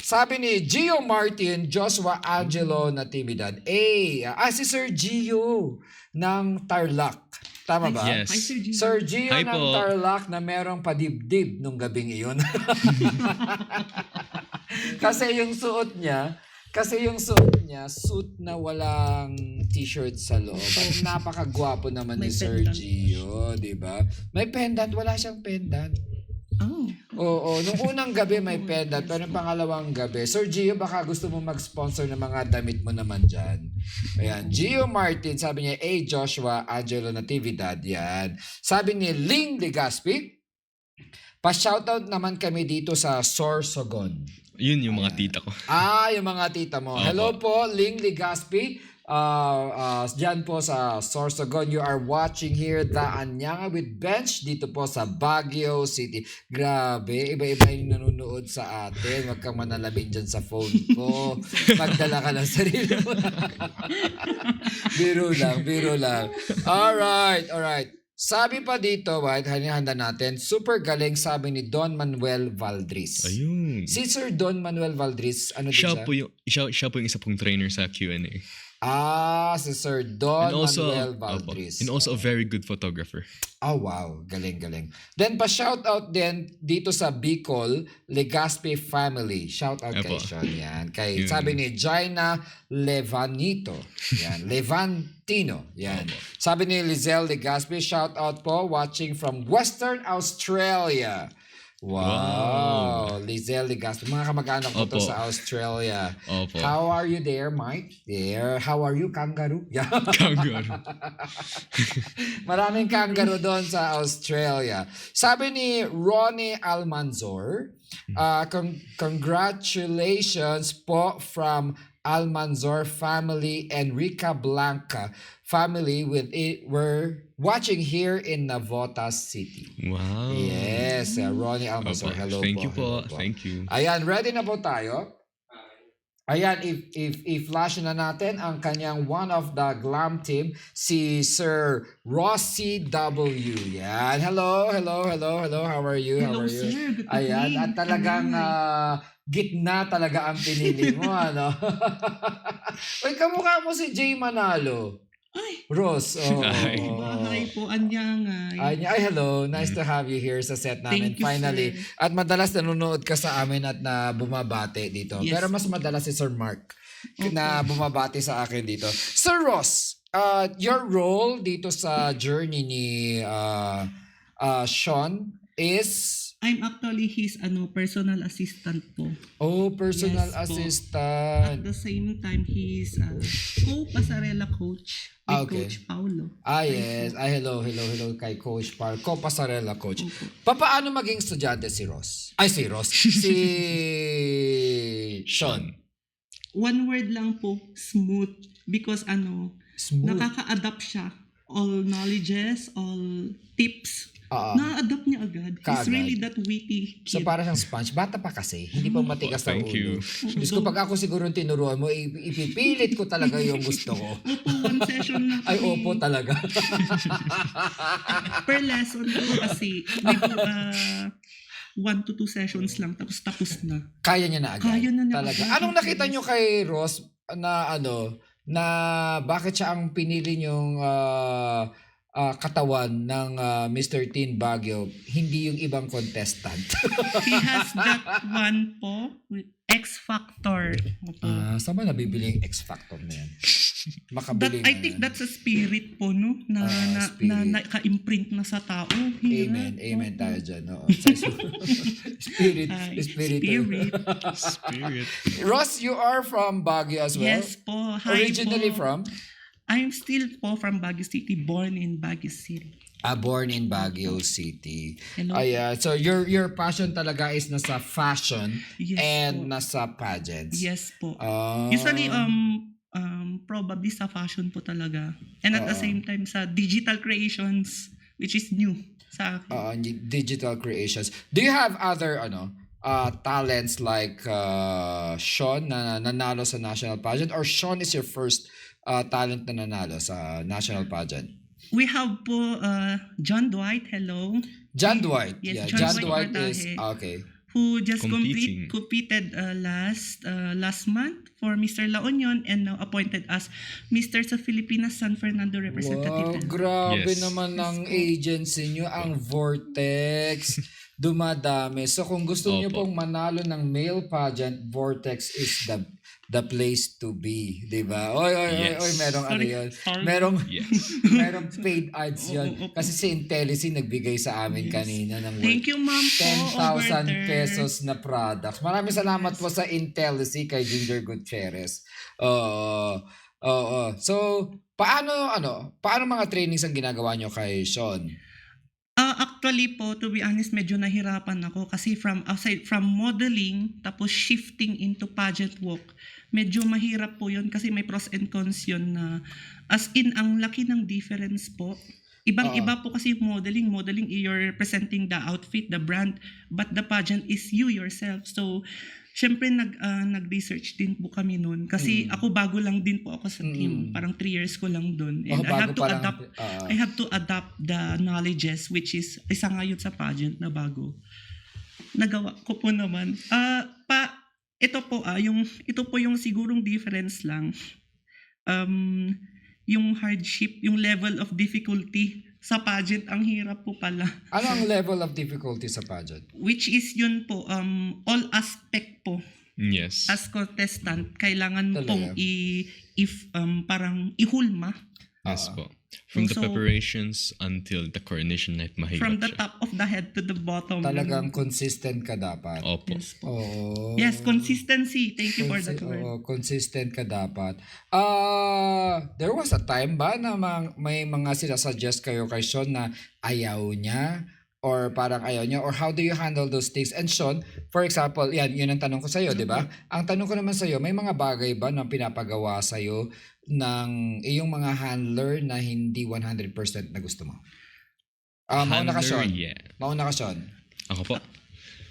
Sabi ni Gio Martin, Joshua Angelo Natividad. Si Sir Gio ng Tarlac. Tama ba? Yes. Hi, Sir Gio. Sir Gio Hi ng po. Tarlac na merong padibdib nung gabing iyon. Kasi yung suot niya, suit na walang t-shirt sa loob. At napakagwapo naman ni May Sir pendant. Gio, di ba? May pendant, wala siyang pendant. Oh. Oo, nung unang gabi may pendant, pero yung pangalawang gabi, Sir Gio, baka gusto mo mag-sponsor ng mga damit mo naman dyan. Ayan, Gio Martin, sabi niya, Joshua Angelo Natividad, yan. Sabi ni Ling Legaspi, pa-shoutout naman kami dito sa Sorsogon. Yun yung mga tita ko. Yung mga tita mo. Opo. Hello po, Ling Legaspi. Diyan po sa Sorsogon, you are watching here the Anyanga with Bench dito po sa Baguio City. Grabe, iba-iba yung nanonood sa atin. Huwag kang manalamin dyan sa phone ko. Magdala ka ng sarili mo. Biro lang. Alright. Sabi pa dito, handa natin, super galing sabi ni Don Manuel Valdris. Ayun. Si Sir Don Manuel Valdris, ano din Siya siya? po yung isa pong trainer sa Q&A. Si Sir Don Manuel Valdris. And also a very good photographer. Oh, wow. Galing. Then, pa-shoutout din dito sa Bicol, Legaspi family. Shoutout kay Apo. Sean. Yan. Kay, Yun. sabi ni Jaina Levanito. Yan. Levantino. Yan. Sabi ni Lizelle Legaspi, shoutout po, watching from Western Australia. Wow. Lizelle Legaspi. Mga kamag-anak ko to Opo. sa Australia. Opo. How are you there, Mike? There. How are you, kangaroo? Yeah. Kangaroo. Maraming kangaroo doon sa Australia. Sabi ni Ronnie Almanzor, congratulations po from Almanzor family and Rica Blanca family we're watching here in Navotas City. Wow. Yes, Ronnie Almanzor. Opo. Hello Thank po. you po. Hello po. Thank you. Ayan, ready na po tayo? Ayan, i-flash na natin ang kanyang one of the glam team, si Sir Rossi W. Yan. Hello. How are you? Hello, sir. Good Ayan, evening. at talagang gitna talaga ang pinili mo, ano? Uy, kamukha mo si Jay Manalo. Ay, Ross. Ay. bahay po, anyangay. Ay, hello. Nice to have you here sa set namin. Thank you, Finally. sir. At madalas nanonood ka sa amin at na bumabati dito. Yes. Pero mas madalas si Sir Mark na bumabati sa akin dito. Sir Ross, your role dito sa journey ni Sean is I'm actually his personal assistant po. personal Yes po. At assistant. the same time, he's co-pasarela coach with Okay. Coach Paulo. Yes. Hello kay Coach Par. Pasarela Coach. Opo. Paano maging estudyante si Ross? Ay, si Ross. Si Sean. One word lang po, smooth. Because Smooth. nakaka-adapt siya. All knowledges, all tips. Na-adapt niya agad. Kaagad. He's really that witty So kid. para siyang sponge. Bata pa kasi. Hindi pa matigas sa Thank ulo. you. Diyos ko, pag ako siguro tinuruan mo, ipipilit ko talaga yung gusto ko. Opo, one session lang Ay, kami. opo talaga. Per lesson po kasi, di po 1 to 2 sessions lang, tapos na. Kaya niya na agad. Kaya na niya talaga. agad. Anong nakita niyo kay Ross na na bakit siya ang pinili niyong katawan ng Mr. Teen Baguio, hindi yung ibang contestant? He has that one po, with X Factor. Opo. Saan ba nabibili yung X Factor na yan? Makabili I think that's a spirit po, no? Na spirit. naka-imprint na sa tao. Amen. Amen tayo dyan. Oo. Spirit. Spirit. Spirit. Ross, you are from Baguio as well? Yes po. Hi Originally po. from? I'm still po from Baguio City, born in Baguio City. Born in Baguio City. Hello. Ayan. So your passion talaga is nasa fashion Yes and po. nasa pageants. Yes po. Ah. Usually, probably sa fashion po talaga. And at the same time, sa digital creations, which is new sa akin. Digital creations. Do you have other talents like Sean na nanalo sa national pageant, or Sean is your first talent na nanalo sa national pageant? We have po John Dwight, hello. John Dwight. Yes, Yeah, John John Dwight Dwight is Portaje. okay. Who just Competing. competed last month for Mr. La Union and now appointed as Mr. sa Filipinas San Fernando Wow, representative. grabe Yes. naman ng Yes po. agency nyo, ang Vortex. Dumadami. So kung gusto niyo Opo. pong manalo ng male pageant, Vortex is the place to be, 'di ba? Oy, Yes. merong ano Sorry, 'yun. sorry. Merong Yes. merong paid ads 'yun. Oo, opo. Kasi si Intellicy nagbigay sa amin Yes. kanina ng Thank you, ma'am po. 10,000 over there. pesos na products. Maraming salamat po sa Intellicy kay Ginger Gutierrez. Oo. So, paano mga trainings ang ginagawa nyo kay Sean? Actually po, to be honest, medyo nahirapan ako kasi aside from modeling, tapos shifting into pageant walk, medyo mahirap po yun kasi may pros and cons yun na as in, ang laki ng difference po. Ibang-iba po kasi yung modeling. Modeling, you're presenting the outfit, the brand, but the pageant is you yourself. So, syempre nag-research din po kami noon kasi ako bago lang din po ako sa team. Parang 3 years ko lang doon. And I have to adapt. I have to adapt the knowledges, which is isa nga yun sa pageant na bago. Nagawa ko po naman. Ito po yung sigurong difference lang. Yung hardship, yung level of difficulty sa pageant, ang hirap po pala. Ano ang level of difficulty sa pageant? Which is yun po, all aspect po. Yes. As contestant, kailangan Talaga? pong parang ihulma Yes po. From the So, preparations until the coronation night, mahirap from the siya. top of the head to the bottom. Talagang consistent ka dapat. Opo. Yes po. Oo. Yes, consistency. Thank you for that word. Oo, consistent ka dapat. There was a time ba na may mga sinasuggest kayo kay Sean na ayaw niya? Or parang ayaw niya? Or how do you handle those things? And Sean, for example, yun ang tanong ko sa'yo, di ba? Ang tanong ko naman sa'yo, may mga bagay ba na pinapagawa sa'yo ng iyong mga handler na hindi 100% na gusto mo? Mauna ka, Sean. yeah. Mauna ka, Sean. Ako po.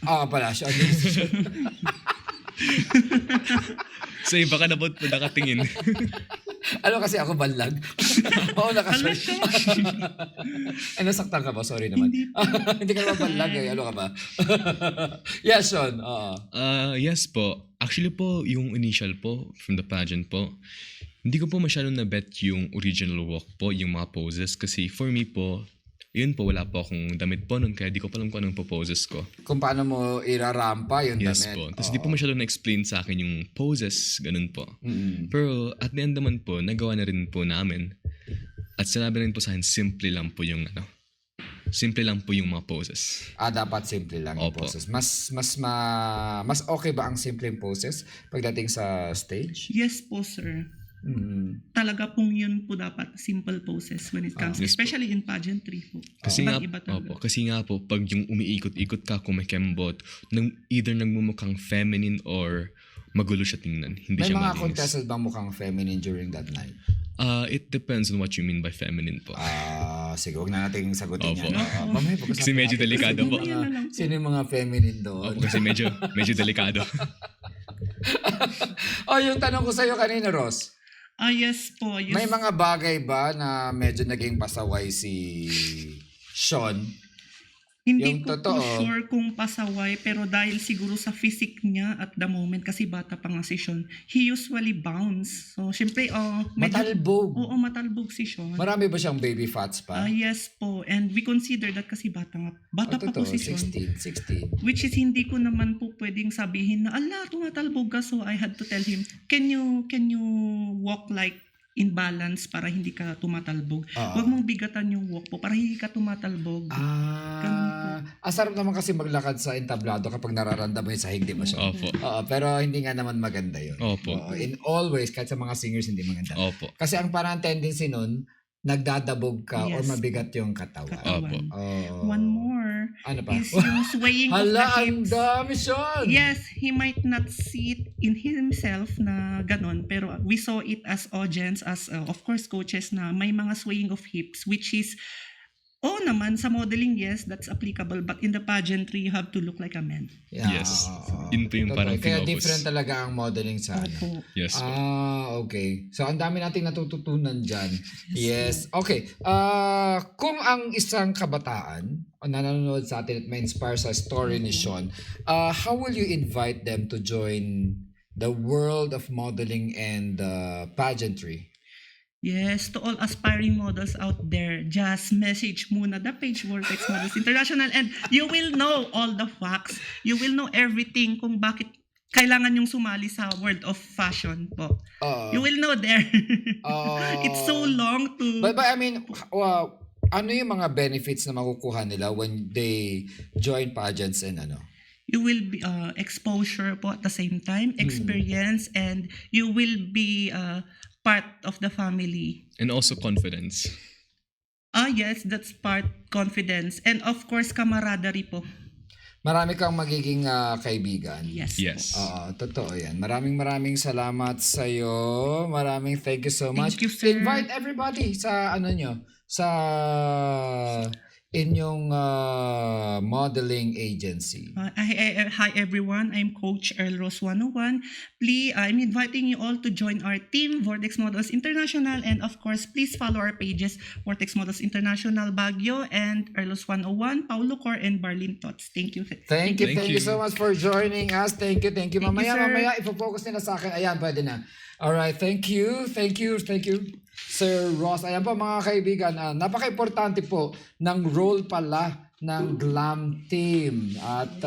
Pala, Sean. So iba ka na po nakatingin. Ano kasi ako banlag? Mauna ka, Hala, Sean. Sean. Ay, nasaktan ka ba? Sorry naman. Hindi po. Hindi ka naman banlag eh. Ano ka ba? Yeah, Sean. Oo. Yes po. Actually po, yung initial po, from the pageant po, hindi ko po masyadong na-bet yung original walk po, yung mga poses. Kasi for me po, yun po, wala po akong damit po nun, kaya di ko pa alam kung anong poses ko. Kung paano mo irarampa yung Yes damit. po. Tapos di po masyadong na-explain sa akin yung poses, ganun po. Pero at the end naman po, nagawa na rin po namin. At sinabi rin po sa akin, simple lang po yung mga poses. Dapat simple lang yung Opo. poses. Mas okay ba ang simpleng poses pagdating sa stage? Yes po, sir. Talaga pong yun po dapat simple poses when it comes, Yes po. especially in pageantry po. Kasi nga, Ibang-iba talaga. kasi nga po, pag yung umiikot-ikot ka, kumikembot, either nagmumukhang feminine or magulo siya tingnan. Hindi May siya mga malinis. contestants bang mukhang feminine during that night? It depends on what you mean by feminine po. Sige, huwag na natin sagutin Opo. yan. Mamaya pag-usapan Kasi medyo natin. delikado po. Mamaya na lang po. Sino yung mga feminine doon? Kasi medyo delikado. Yung tanong ko sa'yo kanina, Ross. Yes po. Yes. May mga bagay ba na medyo naging pasaway si Sean? Hindi yung ko totoo. po sure kung pasaway, pero dahil siguro sa physique niya at the moment, kasi bata pa nga si Sean, he usually bounce. So, syempre, Matalbog. Oo, matalbog si Sean. Marami ba siyang baby fats pa? Yes po. And we consider that kasi bata pa po Totoo, si Sean. 16. Which is hindi ko naman po pwedeng sabihin na, ala, tumatalbog ka. So I had to tell him, can you walk like in balance para hindi ka tumatalbog? Huwag mong bigatan yung walk po para hindi ka tumatalbog. Ang sarap naman kasi maglakad sa entablado kapag nararamdaman mo yung sahig, di ba siya? Opo. Pero hindi nga naman maganda yun. Opo. In all ways, kahit sa mga singers, hindi maganda. Opo. Kasi ang parang tendency nun, nagdadabog ka or Yes. mabigat yung katawan. Opo. One more Ano pa? is yung swaying of the Hala, ang hips. dami, Sean! Yes, he might not see it in himself na ganon, pero we saw it as audience, as of course coaches na may mga swaying of hips, which is Oo naman, sa modeling, yes, that's applicable. But in the pageantry, you have to look like a man. Yeah, Yes. oo. Yun po yung Totoo. parang Kaya finocus. different talaga ang modeling sa ano. Opo. Yes po. Okay. So, ang dami nating natututunan dyan. Yes, Yes. Okay. Kung ang isang kabataan o nanonood sa atin at may inspire sa story ni Sean, how will you invite them to join the world of modeling and pageantry? Yes, to all aspiring models out there, just message muna the page Vortex Models International and you will know all the facts. You will know everything kung bakit kailangan yung sumali sa world of fashion po. You will know there. It's so long to... But I mean, ano yung mga benefits na makukuha nila when they join pageants and ano? You will be exposure po at the same time, experience, and you will be part of the family. And also confidence. Yes, that's part confidence. And of course, camaraderie po. Marami kang magiging kaibigan. Yes. Yes. Totoo yan. Maraming salamat sa iyo. Maraming thank you so much. Thank you, sir. Invite everybody sa ano nyo, sa inyong modeling agency. Hi everyone, I'm Coach Earl Rose 101. Please, I'm inviting you all to join our team, Vortex Models International, and of course, please follow our pages, Vortex Models International Baguio and Erlos 101, Paulo Cor, and Barlin Tots. Thank you. Thank you Thank so you. much for joining us. Thank you. Thank you, Mamaya, sir. ipo-focus nila sa akin. Ayan, pwede na. Alright, thank you. Sir Ross. Ayan po mga kaibigan, napaka-importante po ng role pala ng Glam Team. At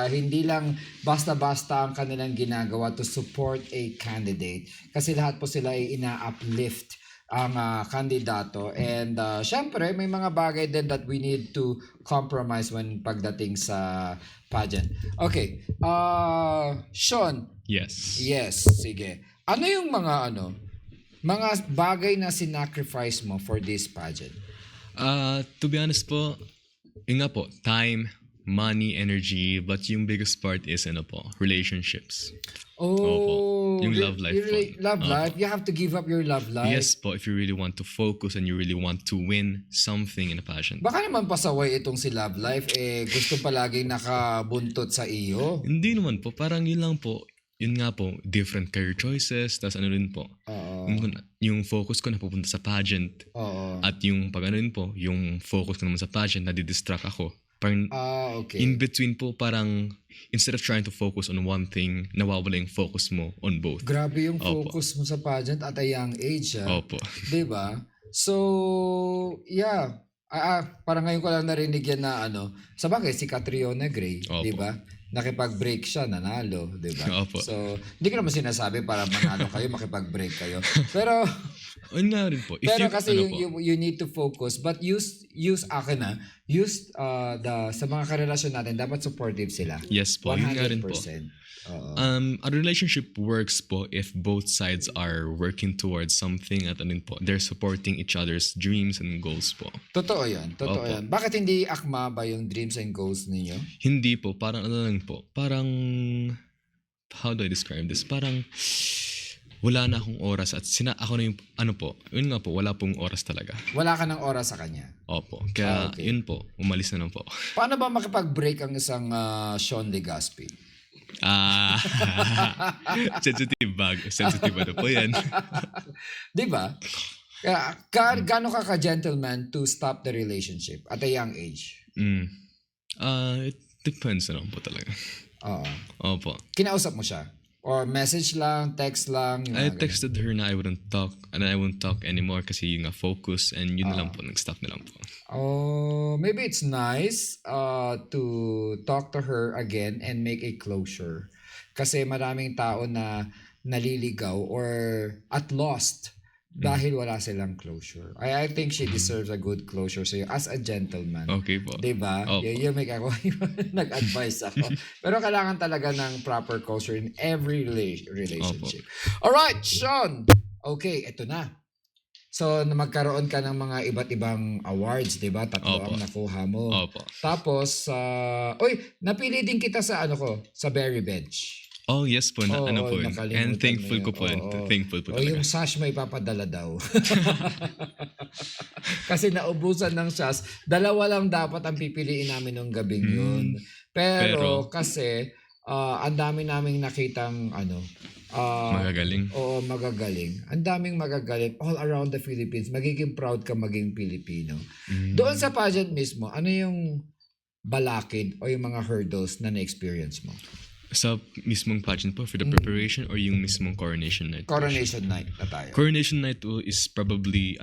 hindi lang basta-basta ang kanilang ginagawa to support a candidate. Kasi lahat po sila ay ina-uplift ang kandidato. And syempre, may mga bagay din that we need to compromise when pagdating sa pageant. Okay. Sean. Yes. Yes, sige. Ano yung mga bagay na sinacrifice mo for this pageant? To be honest po, yun nga po, time, money, energy, but yung biggest part is relationships. Oh, Yung love life po. Love life? You have to give up your love life? Yes po, if you really want to focus and you really want to win something in a pageant. Baka naman pasaway itong si love life, gusto palaging nakabuntot sa iyo. Hindi naman po, parang yun lang po. Yun nga po, different career choices, tas ano rin po. Yung focus ko napupunta sa pageant. At yung pag ano rin po, yung focus ko naman sa pageant, nadidistract ako. Parang Okay. in between po, parang instead of trying to focus on one thing, nawawala yung focus mo on both. Grabe yung Opo. focus mo sa pageant at a young age. Opo. Diba? So, yeah. Parang ngayon ko lang narinig yan na sa bagay, si Catriona Gray, Opo. diba? Nakipag-break siya, nanalo, diba? Opo. So, hindi ko naman sinasabi para manalo kayo, makipag-break kayo. Pero, Yun nga rin po. If pero you, kasi ano po, you need to focus, but use sa mga karelasyon natin, dapat supportive sila. yes po, yun nga rin po. 100%. Oo. A relationship works po if both sides are working towards something at ano po, they're supporting each other's dreams and goals po. Totoo yan. Opo. Bakit hindi akma ba yung dreams and goals ninyo? Hindi po, parang ano lang po, parang, how do I describe this? Parang, wala na akong oras at ako na yung, yun nga po, wala pong oras talaga. Wala ka ng oras sa kanya. Opo, kaya Okay. yun po, umalis na lang po. Paano ba makipag-break ang isang Sean Legaspi? Sensitive ano po yan. Di ba? Gaano ka gentleman to stop the relationship at a young age? It depends na lang po talaga. Oo. Opo. Kinausap mo siya? Or message lang, text lang? yung I mga ganun? texted her na I wouldn't talk and I won't talk anymore kasi yun nga focus and yun na lang po, nag-stop na lang po. Oh, maybe it's nice to talk to her again and make a closure. Kasi maraming tao na naliligaw or at lost dahil wala silang closure. I think she deserves a good closure sa'yo as a gentleman. Okay po. Diba? Opo. You make ako, nag-advise ako. Pero kailangan talaga ng proper closure in every relationship. Alright, Sean! Okay, eto na. So, magkaroon ka ng mga iba't ibang awards, diba? Tatlo Opo. ang nakuha mo. Opo. Tapos, napili din kita sa sa Berry Bench. Oh, yes po. Na, ano po yun. nakalimutan And mo thankful yun. ko po. Oo. Thankful po O talaga. yung sash may papadala daw. Kasi naubusan ng sash, dalawa lang dapat ang pipiliin namin nung gabing yun. Pero Pero- kasi ang dami naming nakitang Magagaling. Oo, magagaling. Ang daming magagaling all around the Philippines. Magiging proud ka maging Pilipino. Doon sa pageant mismo, ano yung balakid o yung mga hurdles na na-experience mo? Sa mismong pageant po, for the preparation or yung mismong coronation night? Coronation night na tayo. Coronation night po is probably,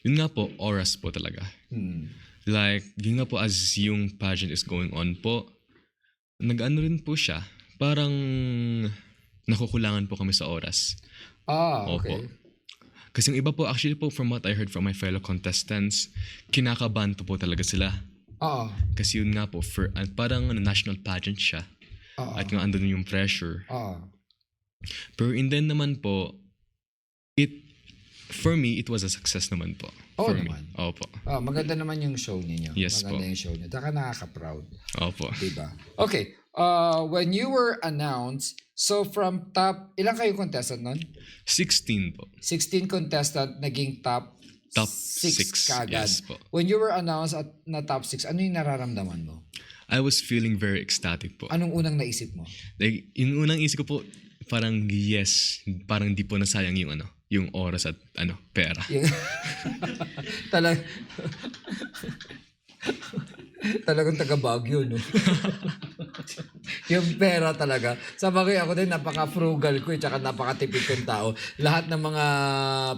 yun nga po, oras po talaga. Like, yun nga po as yung pageant is going on po, nag-ano rin po siya, parang nakukulangan po kami sa oras. Okay. Kasi yung iba po, actually po, from what I heard from my fellow contestants, kinakabahan po talaga sila. Oo. Kasi yun nga po, parang national pageant siya. At nga andun yung pressure. Pero in the end naman po, for me, it was a success naman po. Oo For me. naman. Opo. Maganda naman yung show ninyo. Yes Maganda po. yung show niyo. Saka nakaka-proud. Opo. Diba? Okay. When you were announced, so from top, ilang kayo contestant nun? 16 po. 16 contestant, naging top Top 6 6. kagad. Yes po. When you were announced na top 6, ano yung nararamdaman mo? I was feeling very ecstatic po. Anong unang naisip mo? Like, yung unang isip ko po, parang yes, parang di po nasayang yung oras at pera. Talagang taga Baguio, no? Yung pera talaga. Sa bagay ako din, napaka-frugal ko tsaka napaka-tipid kong tao. Lahat ng mga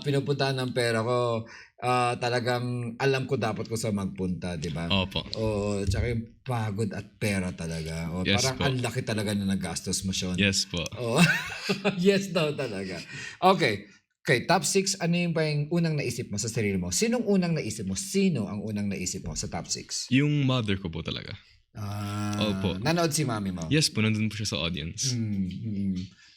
pinupuntahan ng pera ko, talagang alam ko dapat ko sa magpunta, di ba? Opo. Oo, tsaka yung pagod at pera talaga. O, Yes parang po. ang laki talaga na nagastos mo, Sean. Yes po. Oo. Yes daw talaga. Okay. Okay, top 6, ano yung ba yung unang naisip mo sa sarili mo? Sinong unang naisip mo? Sino ang unang naisip mo sa top 6? Yung mother ko po talaga. Opo. Nanood si mami mo? Yes po, nandun po siya sa audience.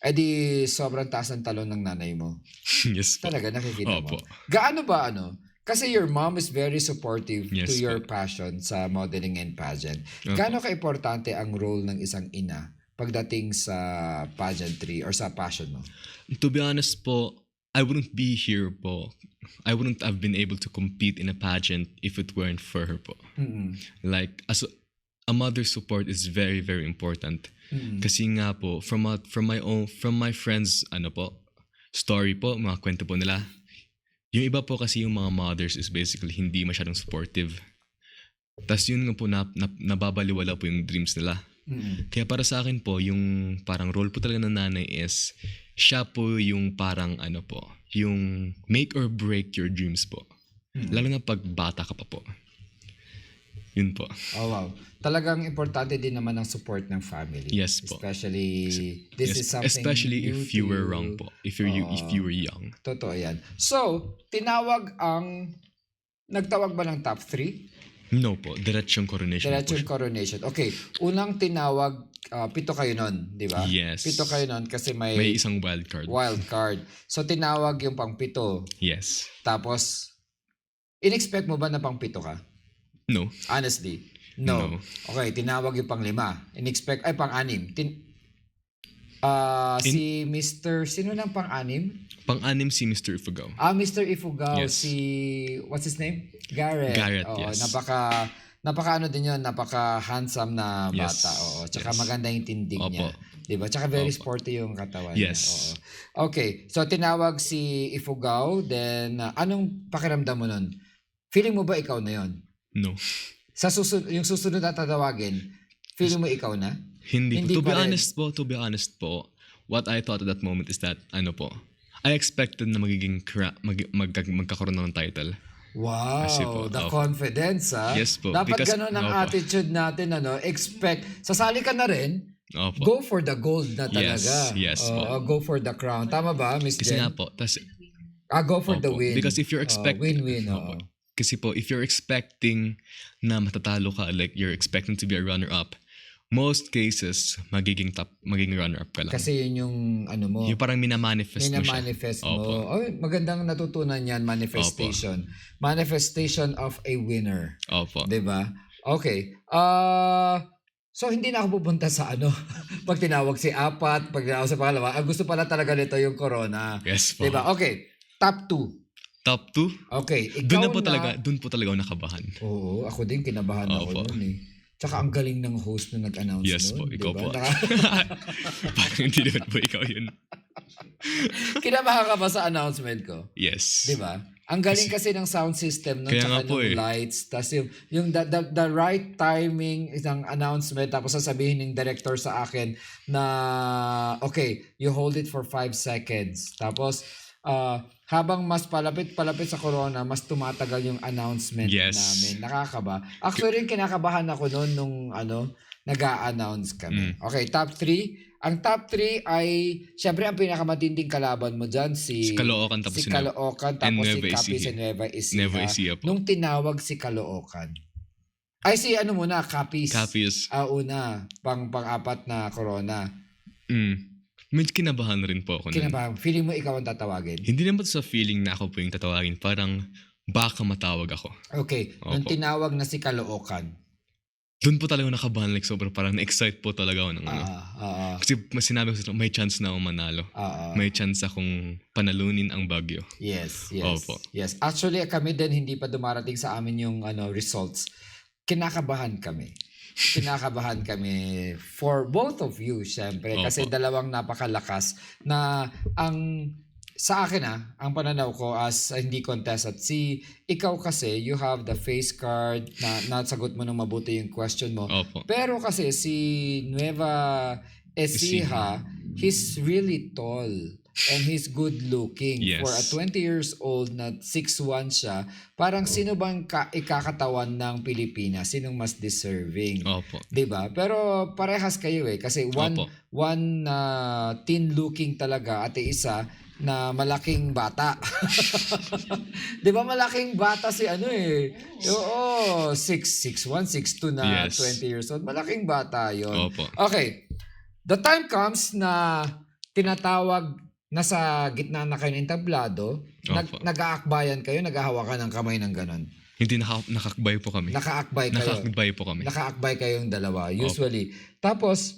Eh di sobrang taas ng talon ng nanay mo. Yes po. Talaga, nakikita Opo. mo. Gaano ba Kasi your mom is very supportive Yes to your po. passion sa modeling and pageant. Opo. Gaano ka-importante ang role ng isang ina pagdating sa pageantry or sa passion mo? To be honest po, I wouldn't be here po. I wouldn't have been able to compete in a pageant if it weren't for her po. Like, as a mother's support is very, very important. Kasi nga po, from my friends, story po, mga kwento po nila. Yung iba po kasi yung mga mothers is basically hindi masyadong supportive. Tapos yun nga po, nababaliwala po yung dreams nila. Kaya para sa akin po, yung parang role po talaga ng nanay is, siya po yung parang yung make or break your dreams po. Lalo na pag bata ka pa po. Yun po. Oh, wow. Talagang importante din naman ang support ng family. Yes po. Especially, this is something Especially new if you to were you. wrong po. If you were young. Totoo yan. So, nagtawag ba ng top 3? No po. Diretsong coronation po Diretsong siya. coronation. Okay. Unang tinawag, 7 kayo nun, di ba? Yes. 7 kayo nun kasi may isang wild card. wild card. So, tinawag yung pang-7. Yes. Tapos, in-expect mo ba na pang-7 ka? No. Honestly, no. No. Okay, tinawag yung pang-5. In-expect, pang-6. Si Mr. Sino nang pang-6? Pang-anim si Mr. Ifugao. Mr. Ifugao, Yes. what's his name? Garrett. Garrett, Oo, yes. napaka din yun, napaka-handsome na Yes. bata. Oo, tsaka Yes. maganda yung tindig Opo. niya. Diba? Tsaka very Opo. sporty yung katawan Yes. niya. Oo. Okay, so tinawag si Ifugao, then anong pakiramdam mo nun? Feeling mo ba ikaw na yun? No. Yung susunod na tatawagin, feeling mo ikaw na? Hindi Hindi po. pa rin. To be honest po, what I thought at that moment is that, I expected na magkakaroon ng title. Wow, Kasi po, the opo. confidence Yes po, Dapat because- ganun ang opo. attitude natin, expect. Sasali ka na rin, Opo. go for the gold na talaga. Yes po. Go for the crown. Tama ba, Miss Kasi Jen? nga po, Go for the opo. win. Because if you're Win-win. Opo. Kasi po, if you're expecting na matatalo ka, like you're expecting to be a runner-up, most cases, magiging runner-up ka lang. Kasi yun yung mo. Yung parang minamanifest mo siya. Minamanifest mo. Opo. Magandang natutunan yan, manifestation. Manifestation of a winner. Opo. 'Di ba? Okay. So, hindi na ako pupunta sa pag tinawag si apat, pag tinawag sa pangalawa, ang gusto pala talaga nito yung corona. Yes po. Diba? Okay, top 2. Top 2? Okay, ikaw Doon po talaga ako nakabahan. Oo, ako din kinabahan ako Opo. noon eh. Tsaka ang galing ng host na nag-announce Yes noon. po, ikaw diba? po. Parang hindi naman po ikaw yun. Kinabahan ka ba sa announcement ko? Yes. Diba? Ang galing kasi ng sound system nun, Kaya tsaka nga po ng eh. lights, tas yung the right timing ng announcement, tapos sasabihin ng director sa akin na, okay, you hold it for 5 seconds. Tapos, habang mas palapit sa corona, mas tumatagal yung announcement Yes. namin. Nakakaba. Actually, kinakabahan ako noon nung nag-a-announce kami. Okay, top 3. Ang top 3 ay, syempre, ang pinakamatinding kalaban mo dyan, Si Caloocan tapos si Caloocan, tapos si Nueva Capiz Ecija. and Nueva Ecija. Nueva Ecija po. Nung tinawag si Caloocan. Ay, si Capiz. Capiz. Una, pang-apat na corona. Medyo kinabahan rin po ako. Kinabahan. Feeling mo ikaw ang tatawagin? Hindi naman sa feeling na ako po yung tatawagin. Parang baka matawag ako. Okay. Nung Opo. tinawag na si Caloocan. Doon po talaga nakabahan. Like sobrang parang na-excite po talaga ako ng Kasi mas sinabi ko sa may chance na akong manalo. May chance akong panalunin ang Baguio. Yes. Opo. Yes. Actually, kami din hindi pa dumarating sa amin yung results. Kinakabahan kami for both of you, syempre. Opo. Kasi dalawang napakalakas na sa akin ang pananaw ko as hindi contestant, ikaw kasi, you have the face card na nasagot mo nang mabuti yung question mo. Opo. Pero kasi si Nueva Ecija, he's really tall and he's good looking. Yes. For a 20 years old na 6'1 siya, parang sino bang ikakatawan ng Pilipinas? Sinong mas deserving? Opo. 'Di ba? Pero parehas kayo kasi Opo. one teen looking talaga at isa na malaking bata. 'Di ba malaking bata si Oo, 6'1", 6'2 na Yes. 20 years old. Malaking bata 'yon. Opo. Okay. The time comes na tinatawag nasa gitna na kayo ng entablado, Opo. nag-aakbayan kayo, naghahawakan ng kamay ng ganon. Hindi nakakbay po kami. Nakaakbay kayo. Nakakbay po kami. Nakaakbay kayong dalawa, usually. Tapos,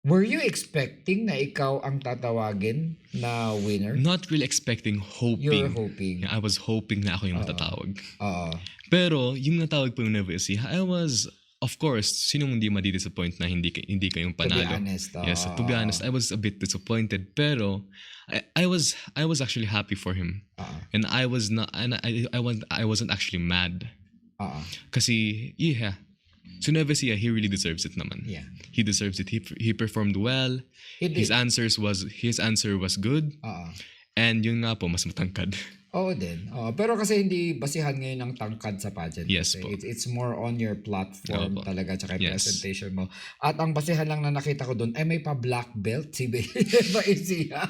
were you expecting na ikaw ang tatawagin na winner? Not really expecting, hoping. You're hoping. I was hoping na ako yung matatawag. Oo. Pero, yung natawag po yung Nueva Ecija, I was, of course, sinong hindi madidisappoint na hindi kayong To be panalo. honest. Yes, to be honest, I was a bit disappointed. Pero, I was actually happy for him. And I was not, and I wasn't actually mad. Kasi, so Nueva Ecija, he really deserves it naman. Yeah. He deserves it. He performed well. He did. His answer was good. And yun nga po, mas matangkad. Oo din. Pero kasi hindi basihan ngayon ng tangkad sa pageant. Yes Kasi po. It's more on your platform Opo. talaga tsaka yung Yes. presentation mo. At ang basihan lang na nakita ko doon ay may pa black belt si Nueva Ecija.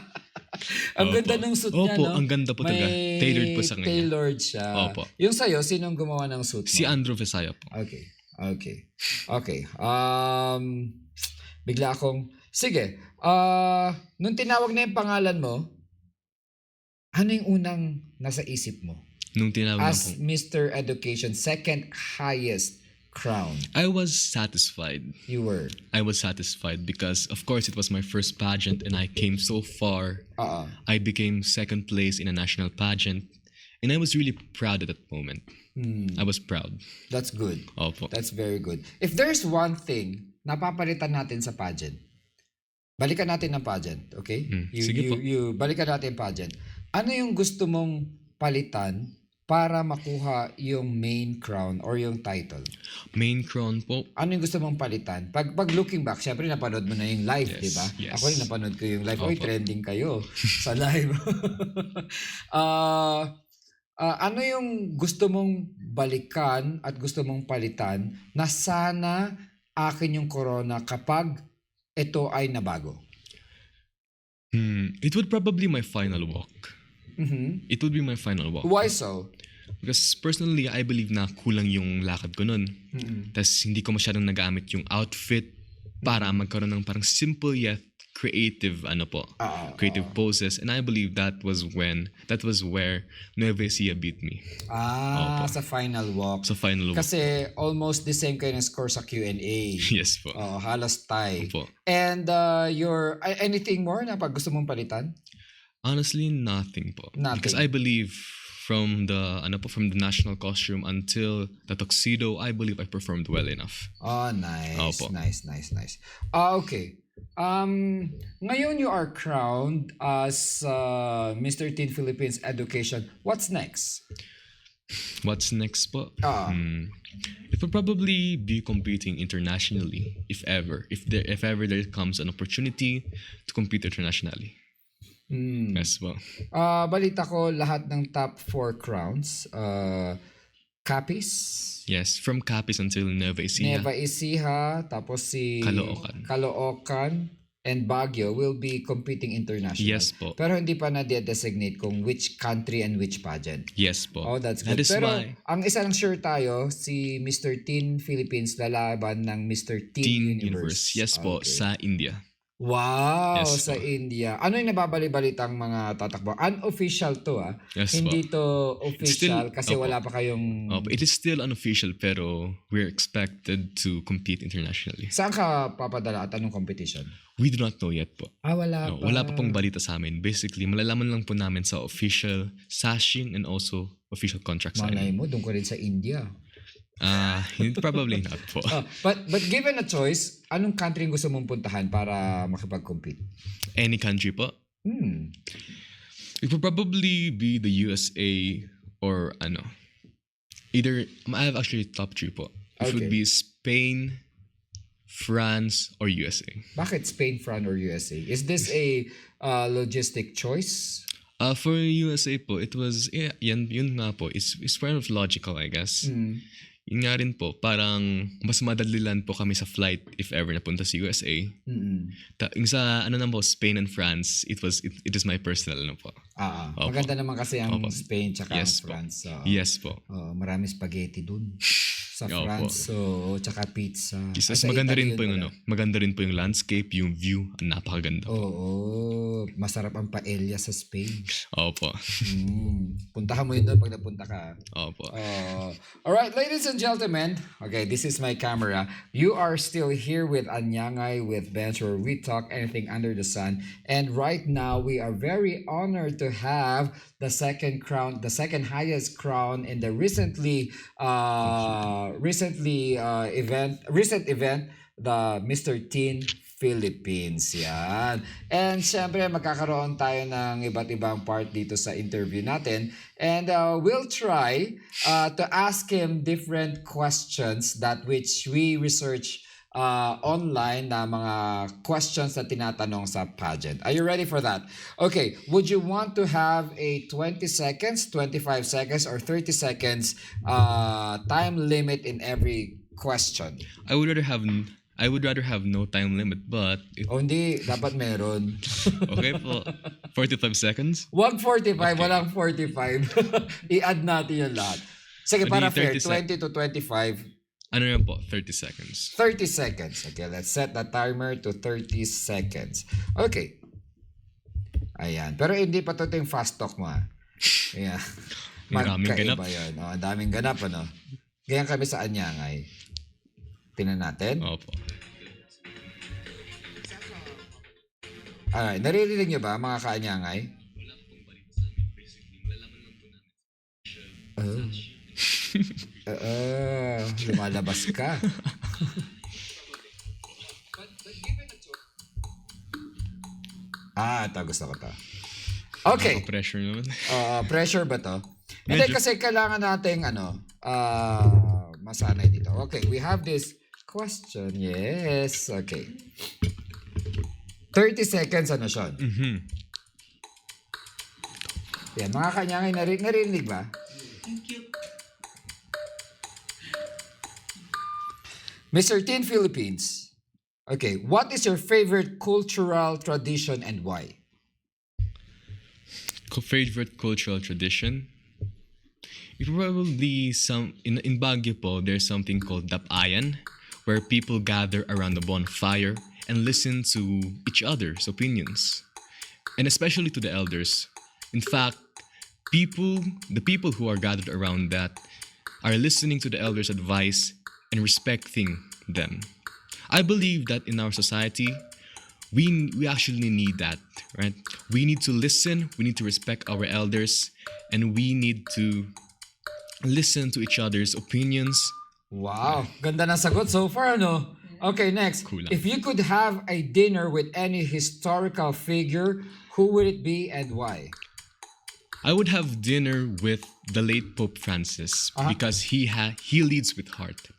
Ang Opo. ganda ng suit niya, Opo, no? ang ganda po talaga. May Tailored po sa kanya. Tailored siya. Opo. Yung sa'yo, sinong gumawa ng suit mo? Si Andrew Visaya po. Okay. Bigla akong, sige, nung tinawag na yung pangalan mo, ano yung unang nasa isip mo? Nung tinawag na As po, Mr. Education, second highest crown. I was satisfied. You were. I was satisfied because, of course, it was my first pageant and I came so far. I became second place in a national pageant. And I was really proud at that moment. I was proud. That's good. Opo. That's very good. If there's one thing na papalitan natin sa pageant, balikan natin ng pageant, okay? Sige po. Balikan natin yung pageant. Ano yung gusto mong palitan para makuha yung main crown or yung title? Main crown po. Ano yung gusto mong palitan? Pag looking back, syempre napanood mo na yung live, Yes, di ba? yes. Ako rin napanood ko yung live. Oy, Opo. trending kayo sa live. Ano yung gusto mong balikan at gusto mong palitan na sana akin yung corona kapag ito ay nabago? It would probably my final walk. It would be my final walk. Why so? Because personally, I believe na kulang yung lakad ko nun. Tapos hindi ko masyadong nagamit yung outfit para magkaroon ng parang simple yet creative creative poses, and I believe that was where Nueva Ecija beat me Sa final walk. sa final walk. Kasi almost the same kayo ng score sa Q&A. Yes po. Halos tie. Opo. And anything more na pag gusto mong palitan? Honestly, nothing po. Nothing. Because I believe from the national costume until the tuxedo, I believe I performed well enough. Nice. Opo. Nice. Okay. Ngayon you are crowned as Mr. Teen Philippines Education. What's next? What's next po? It will probably be competing internationally if ever there comes an opportunity to compete internationally. Yes po. Balita ko lahat ng top 4 crowns. Capiz. Yes, from Capiz until Nueva Ecija. Nueva Ecija, tapos si Caloocan and Baguio will be competing international. Yes po. Pero hindi pa na-designate kung which country and which pageant. Yes po. That's good. That is Pero why ang isa lang sure tayo, si Mr. Teen Philippines lalaban ng Mr. Teen Universe. Yes po, Okay. sa India. Wow, Yes sa po. India. Ano yung nababali-balitang mga tatakbo? Unofficial to Yes Hindi po. to official kasi opo. wala pa kayong... It is still unofficial pero we're expected to compete internationally. Saan ka papadala at anong competition? We do not know yet po. Wala pa. Wala pa pong balita sa amin. Basically, malalaman lang po namin sa official sashing and also official contract Malay signing. mo, doon ko rin sa India. Probably not po. But given a choice, anong country gusto mong puntahan para makipag-compete? Any country po. It will probably be the USA or either, I have actually top 3 po. It would Okay. be Spain, France, or USA. Bakit Spain, France, or USA? Is this a logistic choice? For USA po, it was, yun nga po, it's kind of logical, I guess. Yun nga rin po, parang mas madalilan po kami sa flight if ever napunta sa USA. Yung sa, Spain and France, it is my personal, po. Opo. Maganda naman kasi ang Opo. Spain tsaka Yes ang po. France. Yes po. Marami spaghetti dun. Sa Opo. France, tsaka pizza. Yes, Sa maganda Italy rin po yun, yung maganda rin po yung landscape, yung view, napakaganda. Oo, masarap ang paella sa Spain. Opo. Puntahan mo yun doon pag napunta ka. Opo. Alright, ladies and gentlemen. Okay, this is my camera. You are still here with Anyangay with Bench, where we talk anything under the sun. And right now, we are very honored to have the second highest crown in the recent event, the Mr. Teen Philippines. Yan. And syempre, magkakaroon tayo ng iba't ibang part dito sa interview natin. And we'll try to ask him different questions that which we research online na mga questions na tinatanong sa pageant. Are you ready for that? Okay, would you want to have a 20 seconds, 25 seconds, or 30 seconds time limit in every question? I would rather have no time limit, but Hindi, dapat meron. okay po. 45 seconds? Wag 45, walang 45. I-add natin yung lahat. Sige, Pwede para fair, 30 20 to 25. Ano yan po? 30 seconds. 30 seconds. Okay, let's set the timer to 30 seconds. Okay. Ayan. Pero hindi pa to yung fast talk mo. Yeah. Maraming ganap. Yun. Ang daming ganap, ano? Ganyan kami sa Anyangay. Tingnan natin. Opo. Alright. Naririnig niyo ba, mga ka-Anyangay? Lumalabas ka. Ito gusto ko to. Okay. Pressure naman. Pressure ba to? Hindi kasi kailangan nating masanay dito. Okay, we have this question. Yes. Okay. 30 seconds Sean? Yan, mga kanyangay, narinig ba? Thank you. Mr. Teen Philippines. Okay, what is your favorite cultural tradition and why? Favorite cultural tradition? It probably in Baguio po, there's something called Dapayan, where people gather around the bonfire and listen to each other's opinions, and especially to the elders. In fact, the people who are gathered around that are listening to the elders' advice and respecting them. I believe that in our society, we actually need that, right? We need to listen, we need to respect our elders, and we need to listen to each other's opinions. Wow, ganda ng sagot so far, no? Okay, next. Kulang. If you could have a dinner with any historical figure, who would it be and why? I would have dinner with the late Pope Francis because he leads with heart.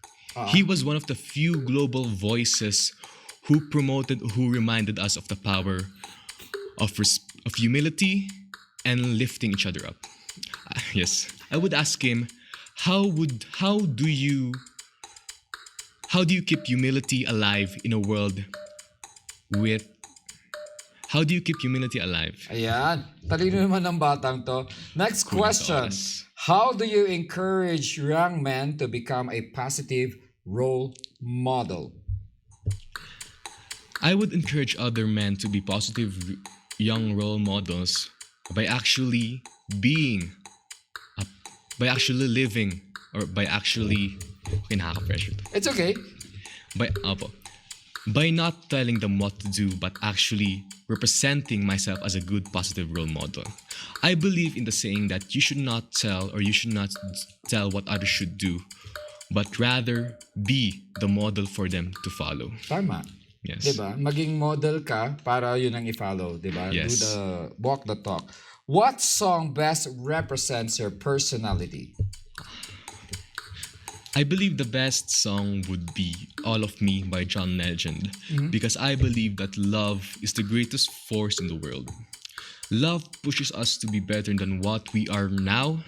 He was one of the few global voices who reminded us of the power of humility and lifting each other up. Yes, I would ask him, how do you keep humility alive in a world with How do you keep humility alive? Ayan, talino naman ng batang to. Next question. oras. How do you encourage young men to become a positive role model? I would encourage other men to be positive young role models by actually being, by actually living, or by actually, okay, nakaka-pressure to. It's okay. By not telling them what to do, but actually representing myself as a good positive role model. I believe in the saying that you should not tell what others should do, but rather be the model for them to follow. Tama. Yes. Diba? Maging model ka para yun ang i-follow. Diba? Yes. Walk the talk. What song best represents your personality? I believe the best song would be All of Me by John Legend because I believe that love is the greatest force in the world. Love pushes us to be better than what we are now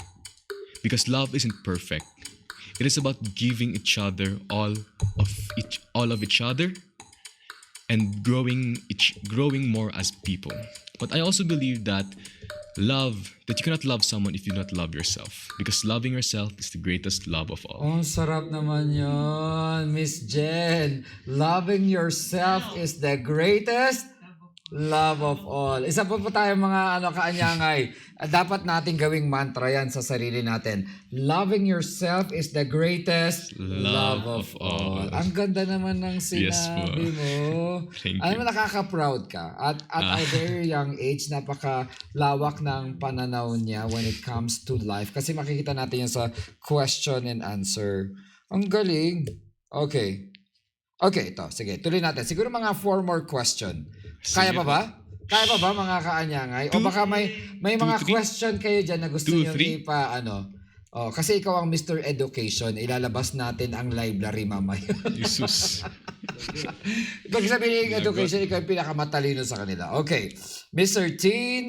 because love isn't perfect. It is about giving each other all of each other and growing more as people. But I also believe that you cannot love someone if you do not love yourself because loving yourself is the greatest love of all. Oh, sarap naman yun, Miss Jen. Loving yourself is the greatest love of all. Isa po tayo mga kaanyangay. Dapat nating gawing mantra yan sa sarili natin. Loving yourself is the greatest love of all. Ang ganda naman ng sinabi mo. Thank you. Alam mo, nakaka-proud ka. At a very young age, napakalawak ng pananaw niya when it comes to life. Kasi makikita natin yan sa question and answer. Ang galing. Okay. Okay, ito. Sige, tuloy natin. Siguro mga 4 more question. Kaya Sige. pa ba? Kaya pa ba mga kaanyangay? O baka may mga question kayo dyan na gusto nyo kasi ikaw ang Mr. Education. Ilalabas natin ang library mamaya. Jesus. Pag sabihin ng education, ikaw yung pinakamatalino sa kanila. Okay. Mr. Teen,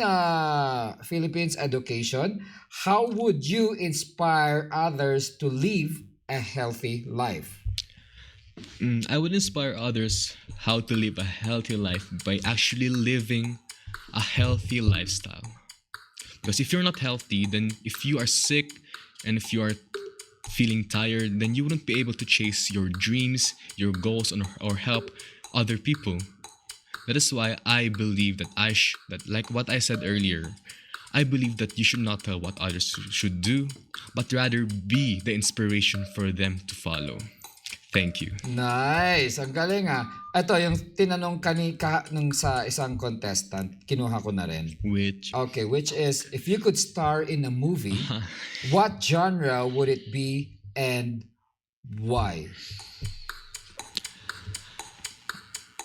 Philippines Education, how would you inspire others to live a healthy life? I would inspire others how to live a healthy life by actually living a healthy lifestyle. Because if you're not healthy, then if you are sick and if you are feeling tired, then you wouldn't be able to chase your dreams, your goals, or help other people. That is why I believe that like what I said earlier, I believe that you should not tell what others should do, but rather be the inspiration for them to follow. Thank you. Nice. Ang galing Ito, yung tinanong nung sa isang contestant, kinuha ko na rin. Which is, if you could star in a movie, what genre would it be and why?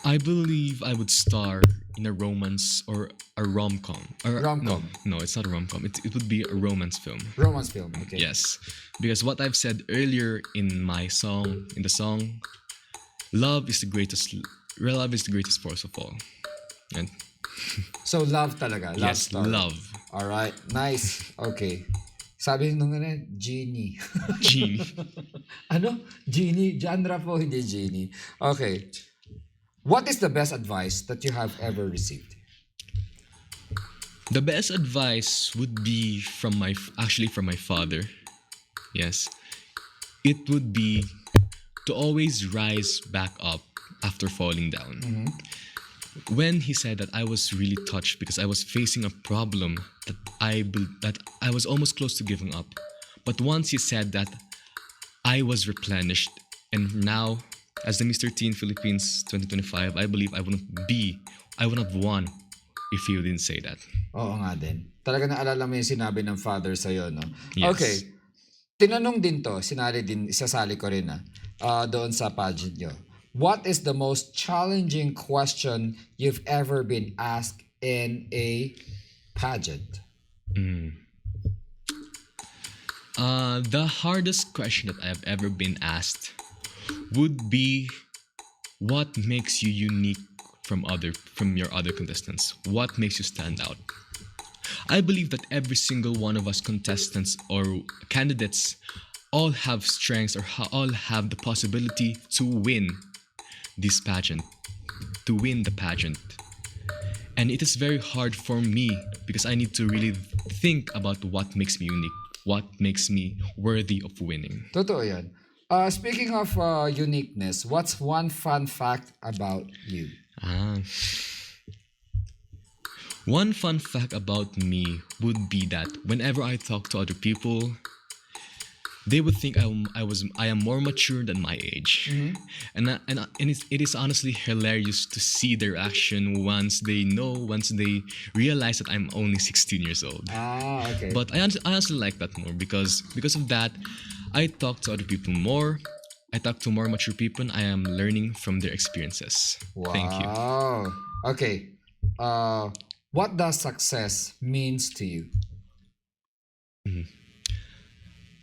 I believe I would star in a romance or a rom-com. Rom-com. No, it's not a rom-com. It would be a romance film. Romance film, okay. Yes, because what I've said earlier in the song, love is the greatest force of all. And So love talaga. Love yes, star. love. Alright, nice. Okay. Sabi nung genie. Genie. Ano? Genie? Genre po, hindi genie. Okay. What is the best advice that you have ever received? The best advice would be from my father. Yes. It would be to always rise back up after falling down. Mm-hmm. When he said that, I was really touched because I was facing a problem that I was almost close to giving up. But once he said that, I was replenished, and now, as the Mr. Teen Philippines 2025, I believe I wouldn't have won if he didn't say that. Oo nga din. Talaga naalala mo yung sinabi ng father sa'yo, no? Yes. Okay. Tinanong din to, isasali ko rin doon sa pageant nyo. What is the most challenging question you've ever been asked in a pageant? The hardest question that I've ever been asked would be, what makes you unique from your other contestants? What makes you stand out? I believe that every single one of us contestants or candidates all have strengths or all have the possibility to win this pageant, to win the pageant. And it is very hard for me because I need to really think about what makes me unique, what makes me worthy of winning. Totoo yan. Speaking of uniqueness, what's one fun fact about you? One fun fact about me would be that whenever I talk to other people, they would think I am more mature than my age. Mm-hmm. And it is honestly hilarious to see their reaction once they realize that I'm only 16 years old. Okay. But I honestly like that more because of that, I talk to other people more. I talk to more mature people. I am learning from their experiences. Wow. Thank you. Okay. What does success means to you?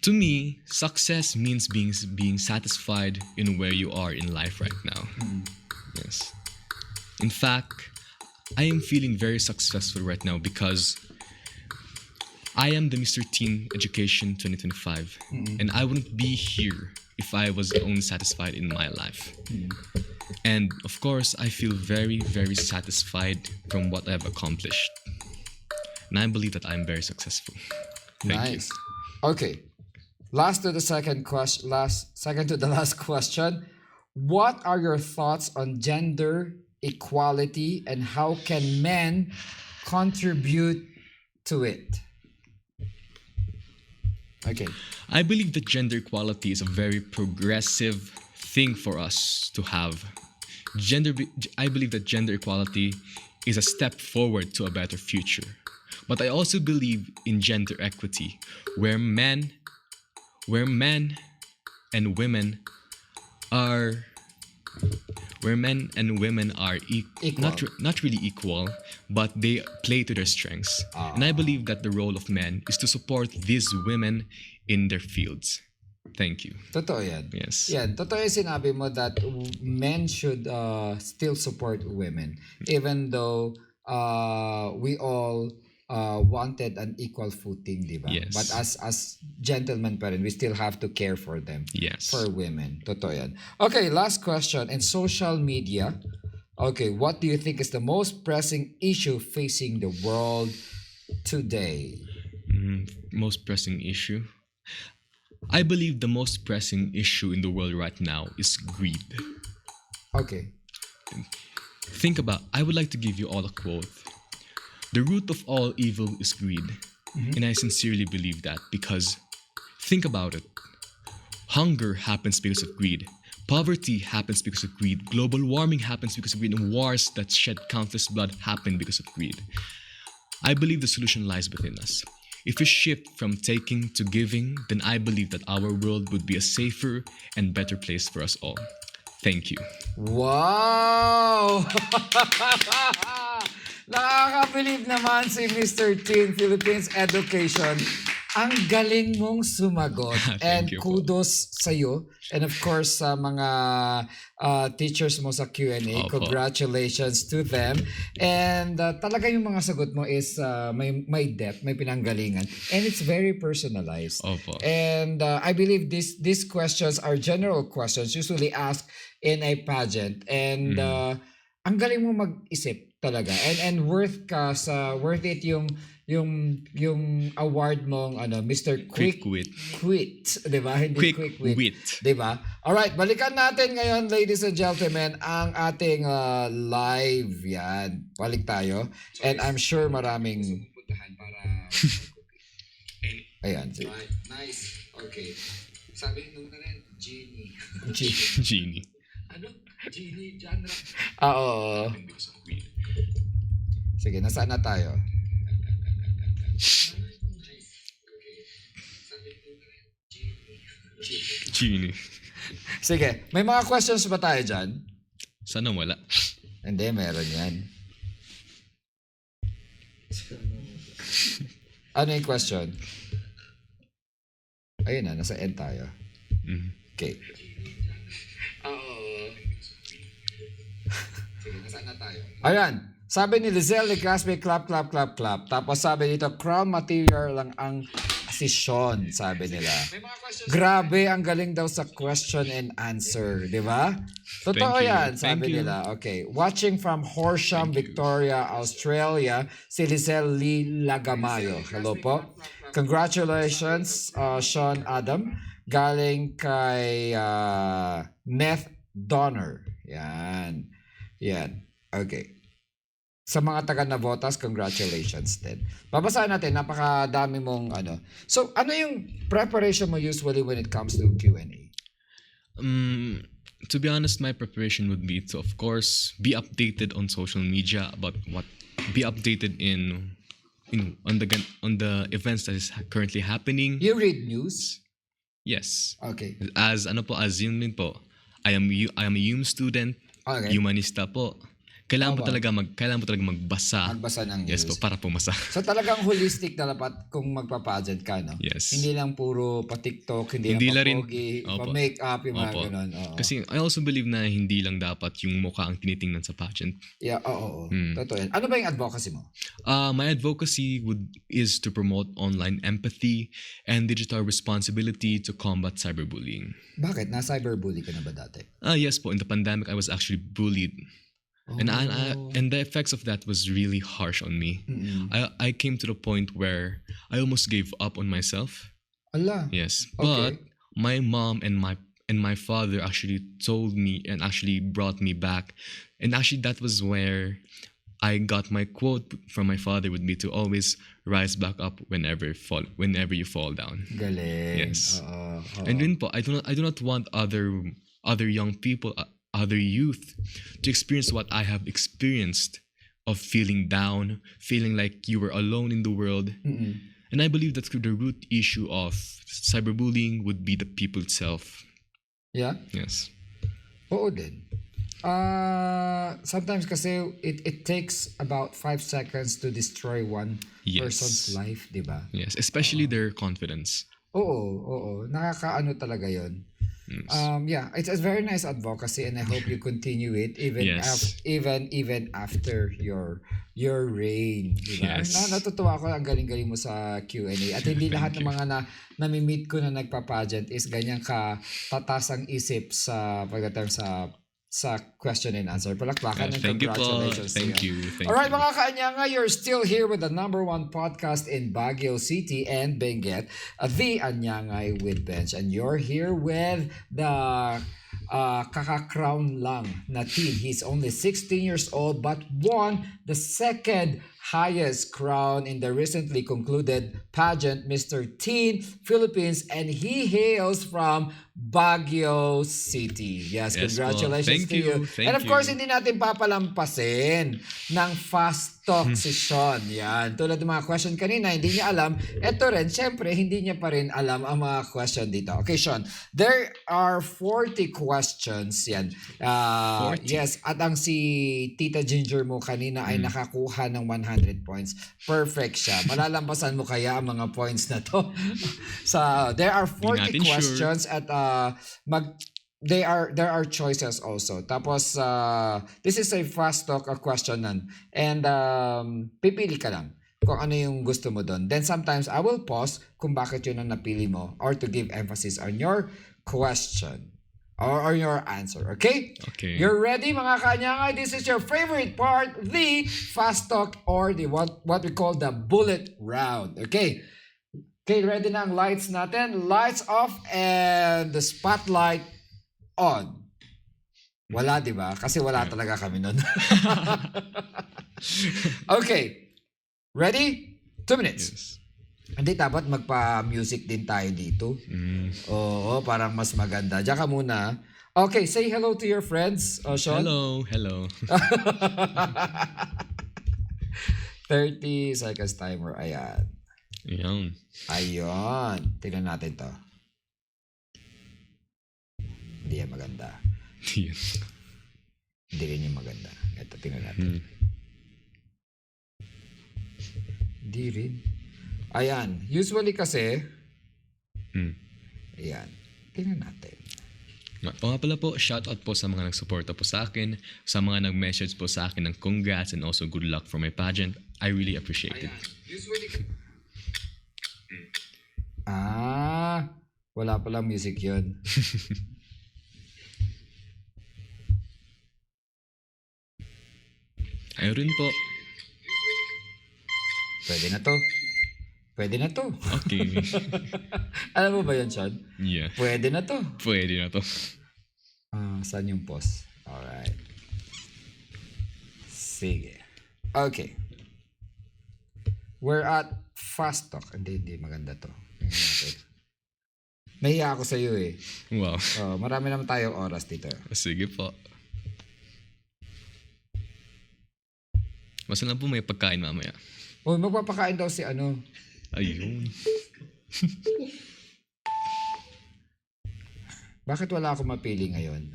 To me, success means being satisfied in where you are in life right now. Yes. In fact, I am feeling very successful right now because I am the Mr. Teen Education 2025, and I wouldn't be here if I was only satisfied in my life. And of course, I feel very, very satisfied from what I've accomplished. And I believe that I'm very successful. Thank you. Okay. Second to the last question. What are your thoughts on gender equality and how can men contribute to it? Okay. I believe that gender equality is a very progressive thing for us to have. I believe that gender equality is a step forward to a better future. But I also believe in gender equity, where men and women are Equal. not really equal, but they play to their strengths. And I believe that the role of men is to support these women in their fields. Thank you. Totoo yan. Yes. Yan. Totoo yung sinabi mo that men should still support women even though we all wanted an equal footing, di ba? Yes. But as gentlemen pa rin, we still have to care for them. Yes. For women. Totoo yan. Okay, last question. In social media, okay, what do you think is the most pressing issue facing the world today? Most pressing issue? I believe the most pressing issue in the world right now is greed. Okay. I would like to give you all a quote. The root of all evil is greed. And I sincerely believe that because think about it. Hunger happens because of greed. Poverty happens because of greed. Global warming happens because of greed. And wars that shed countless blood happen because of greed. I believe the solution lies within us. If we shift from taking to giving, then I believe that our world would be a safer and better place for us all. Thank you. Wow! Nakaka-believe naman si Mr. Teen Philippines Education. Ang galing mong sumagot. And Thank you po. kudos sa'yo. And of course, sa mga teachers mo sa Q&A, Opo. congratulations to them. And talaga yung mga sagot mo is may depth, may pinanggalingan. And it's very personalized. Opo. And I believe these questions are general questions usually asked in a pageant. And ang galing mo mag-isip talaga. And worth it yung award mong Mr. Quick wit. Quit, 'di ba? Hindi Quick wit. wit. 'Di ba? Alright, balikan natin ngayon, ladies and gentlemen, ang ating live yan. Balik tayo. And I'm sure maraming para ayan. Right, nice. Okay. Sabi nung na rin, Genie. Genie. Ano? Genie genre. Oo. Sige, nasaan na tayo? Genie. Sige, may mga questions ba tayo dyan? Sana wala. Hindi, meron yan. Ano yung question? Ayun na, nasa end tayo. Mhm. Okay. Sige, nasaan na tayo? Ayan. Sabi ni Lizelle ni Classmate, clap. Tapos sabi dito, crown material lang ang si Sean, sabi nila. Grabe, ang galing daw sa question and answer, di ba? Totoo Thank you. yan, Thank sabi you. nila. Okay. Watching from Horsham, Victoria, Australia, si Lizelle Lee Lagamayo. Hello po. Congratulations, Sean Adam. Galing kay Neth Donner. Yan. Okay. Sa mga taga Navotas, congratulations din. Babasahin natin, napakadami mong So, ano yung preparation mo usually when it comes to Q&A? To be honest, my preparation would be to, of course, be updated on social media about be updated on the events that is currently happening. You read news? Yes. Okay. As yun din po, I am a UM student, Okay. humanista po. Kailangan po talaga magbasa. Magbasa ng news. Yes po, para pumasa. So talagang holistic na dapat kung magpa-pageant ka, no? Yes. Hindi lang puro pa-TikTok, hindi Hindi lang lang rin- pa-pogi, Opo. pa-makeup, yung mga Opo. ganun. Oo. Kasi I also believe na hindi lang dapat yung mukha ang tinitingnan sa pageant. Yeah, oo. Hmm. Totoo yan. Ano ba yung advocacy mo? My advocacy is to promote online empathy and digital responsibility to combat cyberbullying. Bakit? Na-cyberbully ka na ba dati? Yes po, in the pandemic I was actually bullied. And and the effects of that was really harsh on me. Mm-mm. I came to the point where I almost gave up on myself. Ala. Yes, Okay. but my mom and my father actually told me and actually brought me back. And actually that was where I got my quote from my father would be to always rise back up whenever you fall down. Galing. Yes. Oo. And then po, I do not want other young people, other youth to experience what I have experienced of feeling down, feeling like you were alone in the world. Mm-mm. And I believe that the root issue of cyberbullying would be the people itself. Yeah? Yes. Oo din. Sometimes kasi it takes about 5 seconds to destroy one Yes. person's life, di ba? Yes, especially their confidence. Oo. Nakakaano talaga yon. Yes. Yeah, it's a very nice advocacy and I hope you continue it even Yes. even after your reign, di ba? Yes. Natutuwa ako, ang galing-galing mo sa Q&A. At hindi lahat ng mga nami-meet ko na nagpa-pageant is ganyan ka tatas ang isip sa pagdating sa question and answer. Palakpakan and Thank you po. congratulations to Thank you. Thank Alright, you. mga kaanyanga, you're still here with the #1 podcast in Baguio City and Benguet, The Anyangay with Bench. And you're here with the kaka-crown lang na teen. He's only 16 years old but won the second highest crown in the recently concluded pageant, Mr. Teen Philippines, and he hails from Baguio City. Yes, Yes po. congratulations Thank to you. you. Thank And of course, you. hindi natin papalampasin ng fast talk si Sean. Yan. Tulad ng mga question kanina, hindi niya alam. Ito rin, syempre, hindi niya pa rin alam ang mga question dito. Okay, Sean. There are 40 questions. Yan. 40? Yes. At ang si Tita Ginger mo kanina ay nakakuha ng 100 points. Perfect siya. Malalampasan mo kaya ang mga points na to? There are 40 natin sure. questions at there are choices also. Tapos this is a fast talk questionan and pipili ka lang kung ano yung gusto mo doon. Then sometimes I will pause kung bakit yun ang napili mo or to give emphasis on your question. or your answer. Okay? Okay. You're ready, mga kaanyangay? This is your favorite part, the fast talk or the what we call the bullet round. Okay? Okay, ready na ang lights natin. Lights off and the spotlight on. Wala, di ba? Kasi wala talaga kami nun. Okay. Ready? 2 minutes. Yes. Hindi, dapat magpa-music din tayo dito. Oo, parang mas maganda. Diyan ka muna. Okay, say hello to your friends, Sean. Hello. 30 seconds timer. Ayan. Ayan. Ayun. Tingnan natin to. Hindi yan maganda. Yes. Hindi rin yung maganda. Ito, tingnan natin. Hindi rin. Ayan. Usually kasi, ayan. Tingnan natin. O nga pala po, shoutout po sa mga nagsuporta po sa akin, sa mga nag-message po sa akin ng congrats and also good luck for my pageant. I really appreciate it. Usually, wala palang music yun. Ayun rin po. Pwede na to. Pwede na to. Okay. Alam mo ba yun, Sean? Yeah. Pwede na to. Pwede na to. Saan yung pause? Alright. Sige. Okay. We're at fast talk. Hindi maganda to. Tingnan natin. Nahiya ako sa iyo eh. Wow. Marami naman tayong oras dito. Sige po. Basta lang po may pagkain mamaya. Magpapakain daw si ano. Ayun. Bakit wala akong mapili ngayon?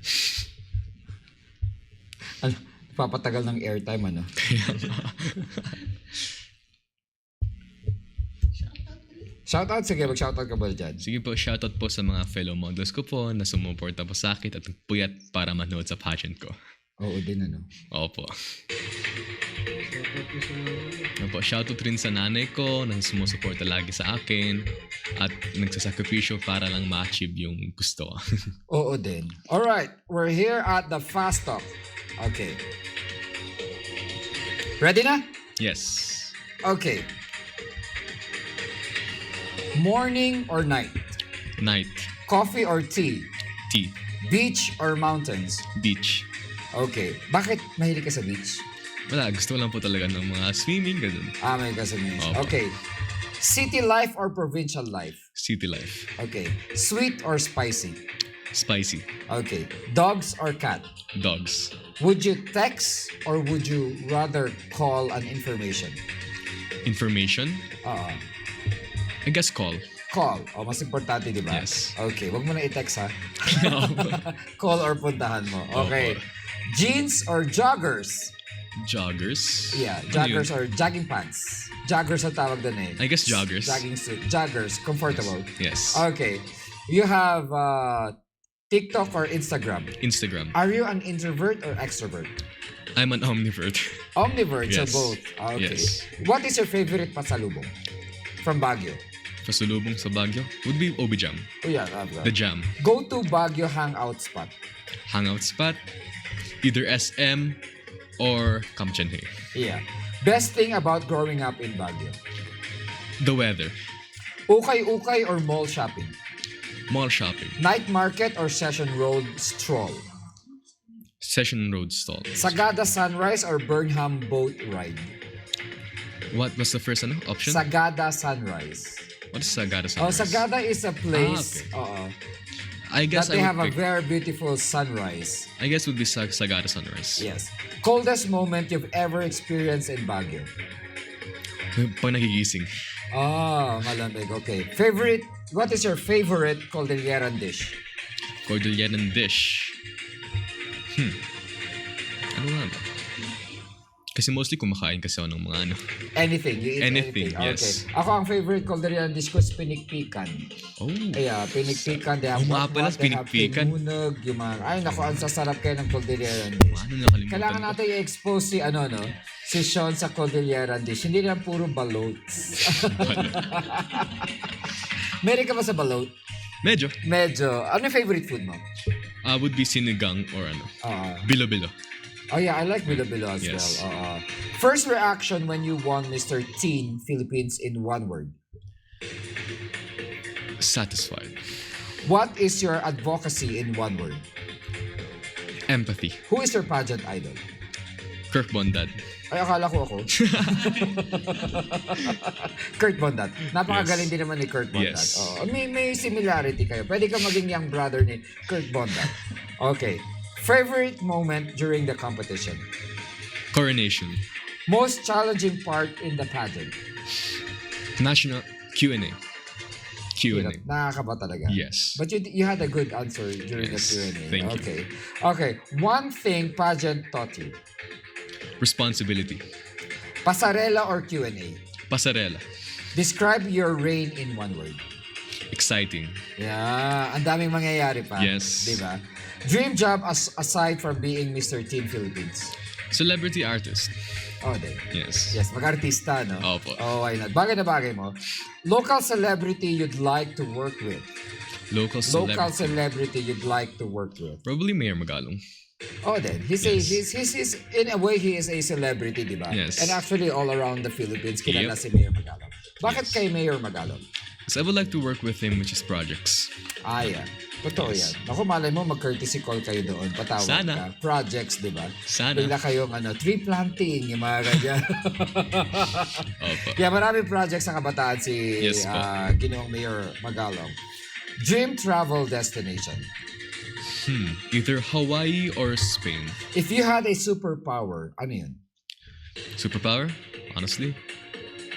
Ano, papatagal ng airtime ano? Shoutout, sige, mag-shoutout ka ba dyan? Sige po, shoutout po sa mga fellow models ko po na sumuporta po sa akin at puyat para manood sa pageant ko. Oo din ano. Opo. Opo, shoutout rin sa nanay ko na sumusuporta lagi sa akin at nagsasakripisyo para lang ma-achieve yung gusto. Oo din. Alright, we're here at the Fast Talk. Okay. Ready na? Yes. Okay. Morning or night? Night. Coffee or tea? Tea. Beach or mountains? Beach. Okay. Bakit mahilig ka sa beach? Wala, gusto ko lang po talaga ng mga swimming, ganun. May kasabihin. Opo. Okay. City life or provincial life? City life. Okay. Sweet or spicy? Spicy. Okay. Dogs or cat? Dogs. Would you text or would you rather call an information? Information? I guess call. Call. Mas importante, di ba? Yes. Okay. Wag mo na i-text, ha? Call or puntahan mo. Okay. Opo. Jeans or joggers? Joggers? Yeah. Ano Joggers yun? or jogging pants. Joggers ang tawag doon eh. I guess joggers. Jogging suit. Joggers. Comfortable. Yes. Okay. You have TikTok or Instagram? Instagram. Are you an introvert or extrovert? I'm an omnivert. Omnivert, so Yes. both. Okay. Yes. What is your favorite pasalubong? From Baguio. Pasulubong sa Baguio would be Obi Jam. Oh yeah, I've got The it. Jam. Go to Baguio hangout spot. Hangout spot. Either SM or Kamchenhe. Yeah. Best thing about growing up in Baguio. The weather. Ukay-ukay or mall shopping. Mall shopping. Night market or Session Road stroll. Session Road stall. Sagada Sunrise or Burnham boat ride. What was the first option? Sagada Sunrise. What is Sagada Oh, Sunrise? Sagada is a place I guess that they have a I would pick. very beautiful sunrise. I guess would be Sagada Sunrise. Yes. Coldest moment you've ever experienced in Baguio. Pag nagigising. Malamig. Okay. What is your favorite Cordilleran dish? Cordilleran dish. Ano nga ba? Kasi mostly kumakain kasi ako ng mga ano. Anything. You eat anything. Yes. Okay. Ako ang favorite Cordilleran dish ko is pinikpikan. Oh. Pinikpikan. They have Mga pala, they have pinikpikan. pinunog, yung mga, ay naku, ang sasarap kayo ng Cordilleran dish. Ano nakalimutan Kailangan ko? natin i-expose si Sean sa Cordilleran dish. Hindi lang puro balots. Meron ka ba sa balot? Medyo. Medyo. Ano yung favorite food mo? Would be sinigang or ano, Uh, bilo-bilo. oh yeah, I like Bilo-Bilo as Yes. well. First reaction when you won Mr. Teen Philippines in one word. Satisfied. What is your advocacy in one word? Empathy. Who is your pageant idol? Kirk Bondad. Ay, akala ko ako. Kurt Bondat. Napakagaling din naman ni Kurt Bondat. Yes. Oo. May similarity kayo. Pwede ka maging young brother ni Kurt Bondat. Okay. Favorite moment during the competition? Coronation. Most challenging part in the pageant? National Q&A. Q&A. Nakakaba talaga. Yes. But you had a good answer during Yes. the Q&A. Thank you. Okay. Okay. One thing pageant taught you. Responsibility. Pasarela or Q&A? Pasarela. Describe your reign in one word. Exciting. Yeah, ang daming mangyayari pa. Yes. Di ba? Dream job aside from being Mr. Teen Philippines. Celebrity artist. Oh, din. Yes. Yes, mag-artista, no? Opo. Oh, why not? Bagay na bagay mo. Local celebrity you'd like to work with. Local Local celebrity. celebrity you'd like to work with. Probably Mayor Magalong. Oh, then. He's in a way, he is a celebrity, di ba? Yes. And actually, all around the Philippines, kilala Yep. si Mayor Magalong. Bakit Yes. kay Mayor Magalong? So I would like to work with him, which is projects. Ah, yeah. Totoo Yes. yan. Ako, malay mo, mag-courtesy call kayo doon. Patawag Sana. ka. Projects, di ba? Sana. Bigla kayong tree planting, yung mga ganyan. Opo. Kaya maraming projects sa kabataan si Yes po. Ginoong Mayor Magalong. Dream travel destination. Either Hawaii or Spain. If you had a superpower, ano yun? Superpower? Honestly?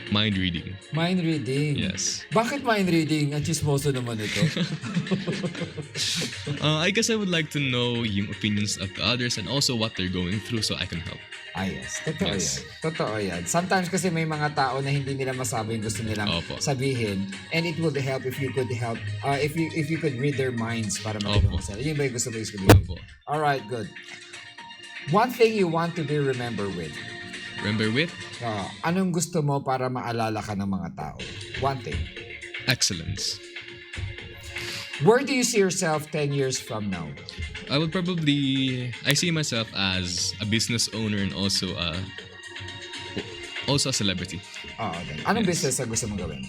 Mind reading. Mind reading. Yes. Bakit mind reading? Ang chismoso naman ito. I guess I would like to know yung opinions of the others and also what they're going through so I can help. Ah, yes. Totoo Yes. yan. Totoo yan. Sometimes kasi may mga tao na hindi nila masabi yung gusto nilang Opo. sabihin, and it would help if you could help, if you could read their minds para matulungan Opo. sila. Yun ba yung gusto mo sabihin? Opo. Alright, good. One thing you want to be remembered with. Remember with? Anong gusto mo para maalala ka ng mga tao? One thing. Excellence. Where do you see yourself 10 years from now? I see myself as a business owner and also a celebrity. Then. Anong Yes. business na gusto mong gawin?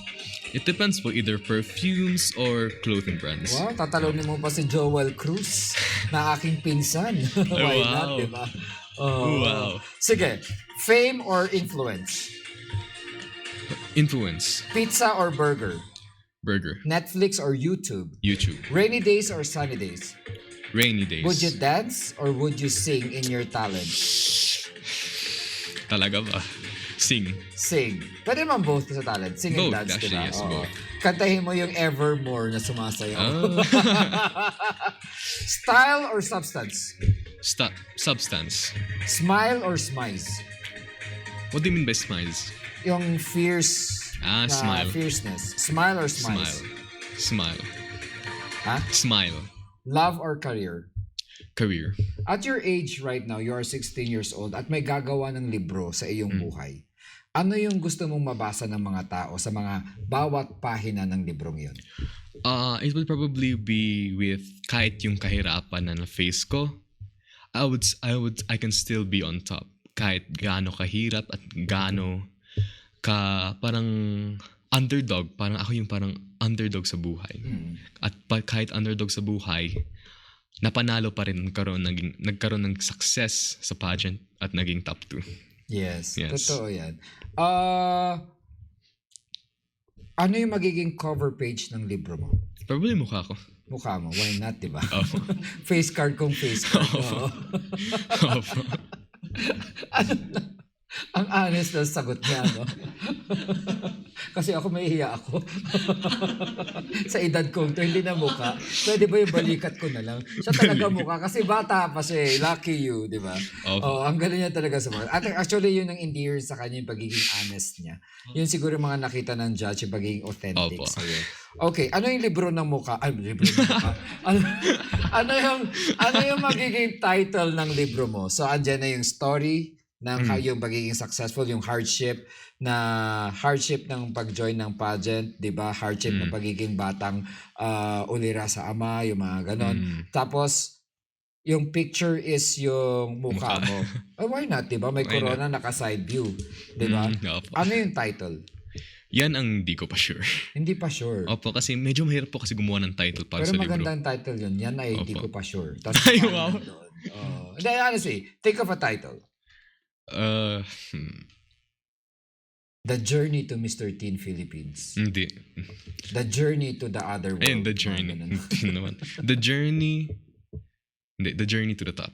It depends po, either perfumes or clothing brands. Wow, tatalunin mo pa si Joel Cruz na aking pinsan. Why not, wow. di ba? Oh. Wow. Sige, fame or influence? Influence. Pizza or burger? Burger. Netflix or YouTube? YouTube. Rainy days or sunny days? Rainy days. Would you dance or would you sing in your talent? Talaga ba? Sing. Sing. Pwede naman both sa talent. Sing and Both, dance, actually, diba? yes, Oo. both. Kantahin mo yung Evermore na sumasayaw. Ah. Style or substance? Substance. Smile or smize? What do you mean by smiles? Yung fierce na Smile. fierceness. Smile or Smile. smize? Smile. Ha? Smile. Love or career? Career. At your age right now, you are 16 years old at may gagawa ng libro sa iyong buhay. Ano yung gusto mong mabasa ng mga tao sa mga bawat pahina ng librong yun? It will probably be with kahit yung kahirapan na na-face ko, I can still be on top. Kahit gaano kahirap at gaano parang underdog, parang ako yung parang underdog sa buhay. At kahit underdog sa buhay, napanalo pa rin, nagkaroon ng success sa pageant at naging top 2. Yes, Yes. totoo yan. Ano yung magiging cover page ng libro mo? Probably mukha ko. Mukha mo, why not, diba? Opo. Face card kung face card. Oo. Opo. Ang honest na sagot niya, no? Kasi ako mahihiya ako. Sa edad ko, ito, hindi na mukha. Pwede ba yung balikat ko na lang? Siya talaga mukha kasi bata pa siya eh. Lucky you, di ba? Opo. Ang galing niya talaga sa mga. At actually, yun ang endear sa kanya, yung pagiging honest niya. Yun siguro yung mga nakita ng judge, yung pagiging authentic Opo. sa'yo. Okay, ano yung libro ng mukha? Ay, libro ng mukha. ano yung magiging title ng libro mo? So, andyan na yung story ng yung pagiging successful, yung hardship ng pag-join ng pageant, 'di ba? Hardship ng pagiging batang ulira sa ama, yung mga ganon. Tapos yung picture is yung mukha Mukha. mo. Oh, why not, di ba? May Why corona, naka-side view. Di ba? Opo. Ano yung title? Yan ang di ko pa sure. Hindi pa sure. Opo, kasi medyo mahirap po kasi gumawa ng title para Pero sa libro. maganda ang title yun. Yan ay hindi ko Opo. pa sure. Tapos, Ay, paano wow. nandun? Hindi, honestly, think of a title. The Journey to Mr. Teen Philippines. Hindi. The Journey to the Other World. Ayun, the Mga journey. ganun. Hindi naman. The journey. Hindi, the journey to the top.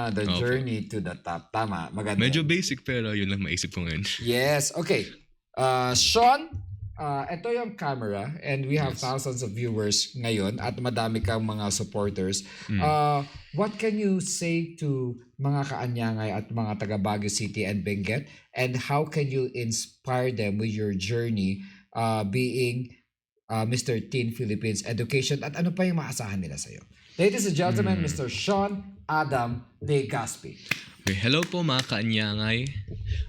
The Opo. Journey to the Top. Tama, maganda. Medyo basic pero yun lang maisip ko ngayon. Yes, okay. Sean, ito yung camera and we have Yes. thousands of viewers ngayon at madami kang mga supporters. What can you say to mga kaanyangay at mga taga Baguio City and Benguet, and how can you inspire them with your journey being Mr. Teen Philippines Education, at ano pa yung maasahan nila sa'yo? Ladies and gentlemen, Mr. Sean Adam De Gaspi. Okay, hello po mga kaanyangay.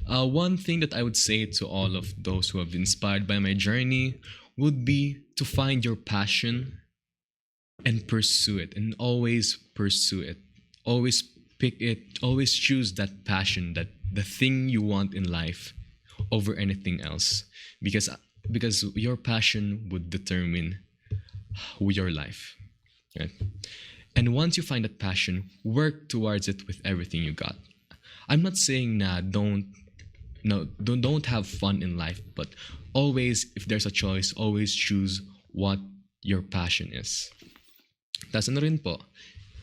One thing that I would say to all of those who have been inspired by my journey would be to find your passion and pursue it, and always pursue it. Always pick it, always choose that passion, that the thing you want in life over anything else. Because your passion would determine your life. Right? And once you find that passion, work towards it with everything you got. I'm not saying na don't have fun in life, but always, if there's a choice, always choose what your passion is. Tapos ano rin po,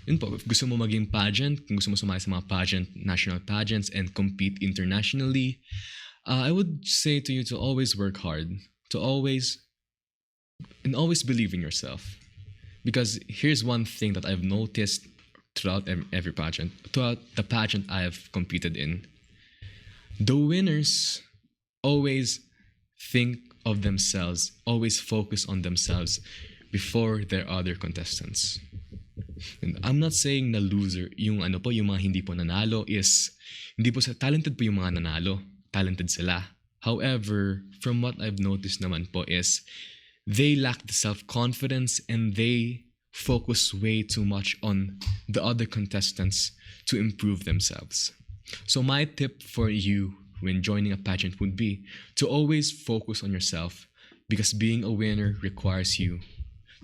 yun po, if gusto mo maging pageant, kung gusto mo sumali sa mga pageant, national pageants, and compete internationally, I would say to you to always work hard, to always believe in yourself. Because here's one thing that I've noticed throughout every pageant, throughout the pageant I have competed in. The winners always think of themselves, always focus on themselves before their other contestants. And I'm not saying na loser, yung mga hindi po nanalo is, hindi po talented po yung mga nanalo, talented sila. However, from what I've noticed naman po is, they lack the self-confidence and they focus way too much on the other contestants to improve themselves. So my tip for you when joining a pageant would be to always focus on yourself, because being a winner requires you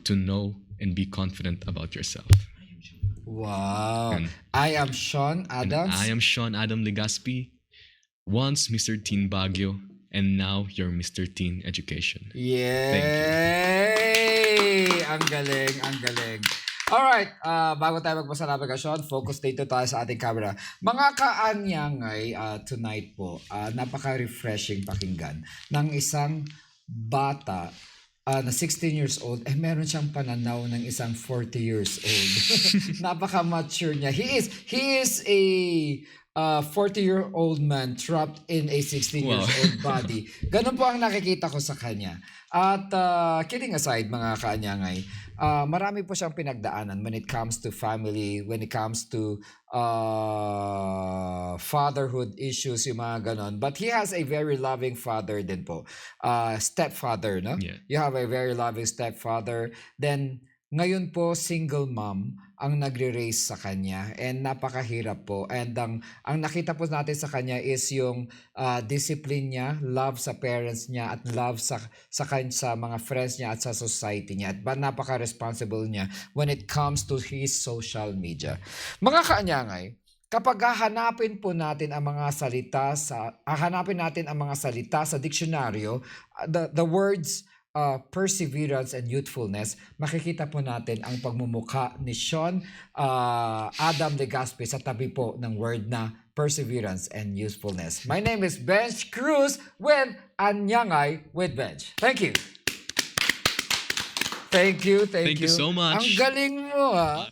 to know and be confident about yourself. Wow. And- I am Sean And Adams. I am Sean Adam Legaspi, once Mr. Teen Baguio, and now you're Mr. Teen Education. Yay! Ang galing, ang galing. Alright, bago tayo magpasalamat kay Sean, focus dito tayo sa ating camera. Mga kaanyangay, tonight po, napaka-refreshing pakinggan ng isang bata na 16 years old, meron siyang pananaw ng isang 40 years old. Napaka-mature niya. He is a 40-year-old man trapped in a 16-years-old body. Ganun po ang nakikita ko sa kanya. At kidding aside, mga kaanyangay, marami po siyang pinagdaanan when it comes to family, when it comes to fatherhood issues, yung mga ganon. But he has a very loving father din po. Stepfather, no? Yeah. You have a very loving stepfather. Then, ngayon po, single mom ang nagre-raise sa kanya, and napakahirap po. And ang nakita po natin sa kanya is yung discipline niya, love sa parents niya, at love sa mga friends niya at sa society niya. At napaka-responsible niya when it comes to his social media. Mga kaanyangay, kapag hahanapin po natin ang mga salita sa diksyonaryo, the words perseverance and youthfulness, makikita po natin ang pagmumukha ni Sean Adam Legaspi sa tabi po ng word na perseverance and youthfulness. My name is Bench Cruz with Anyangay with Bench. Thank you. Thank you. Thank you so much. Ang galing mo, ha?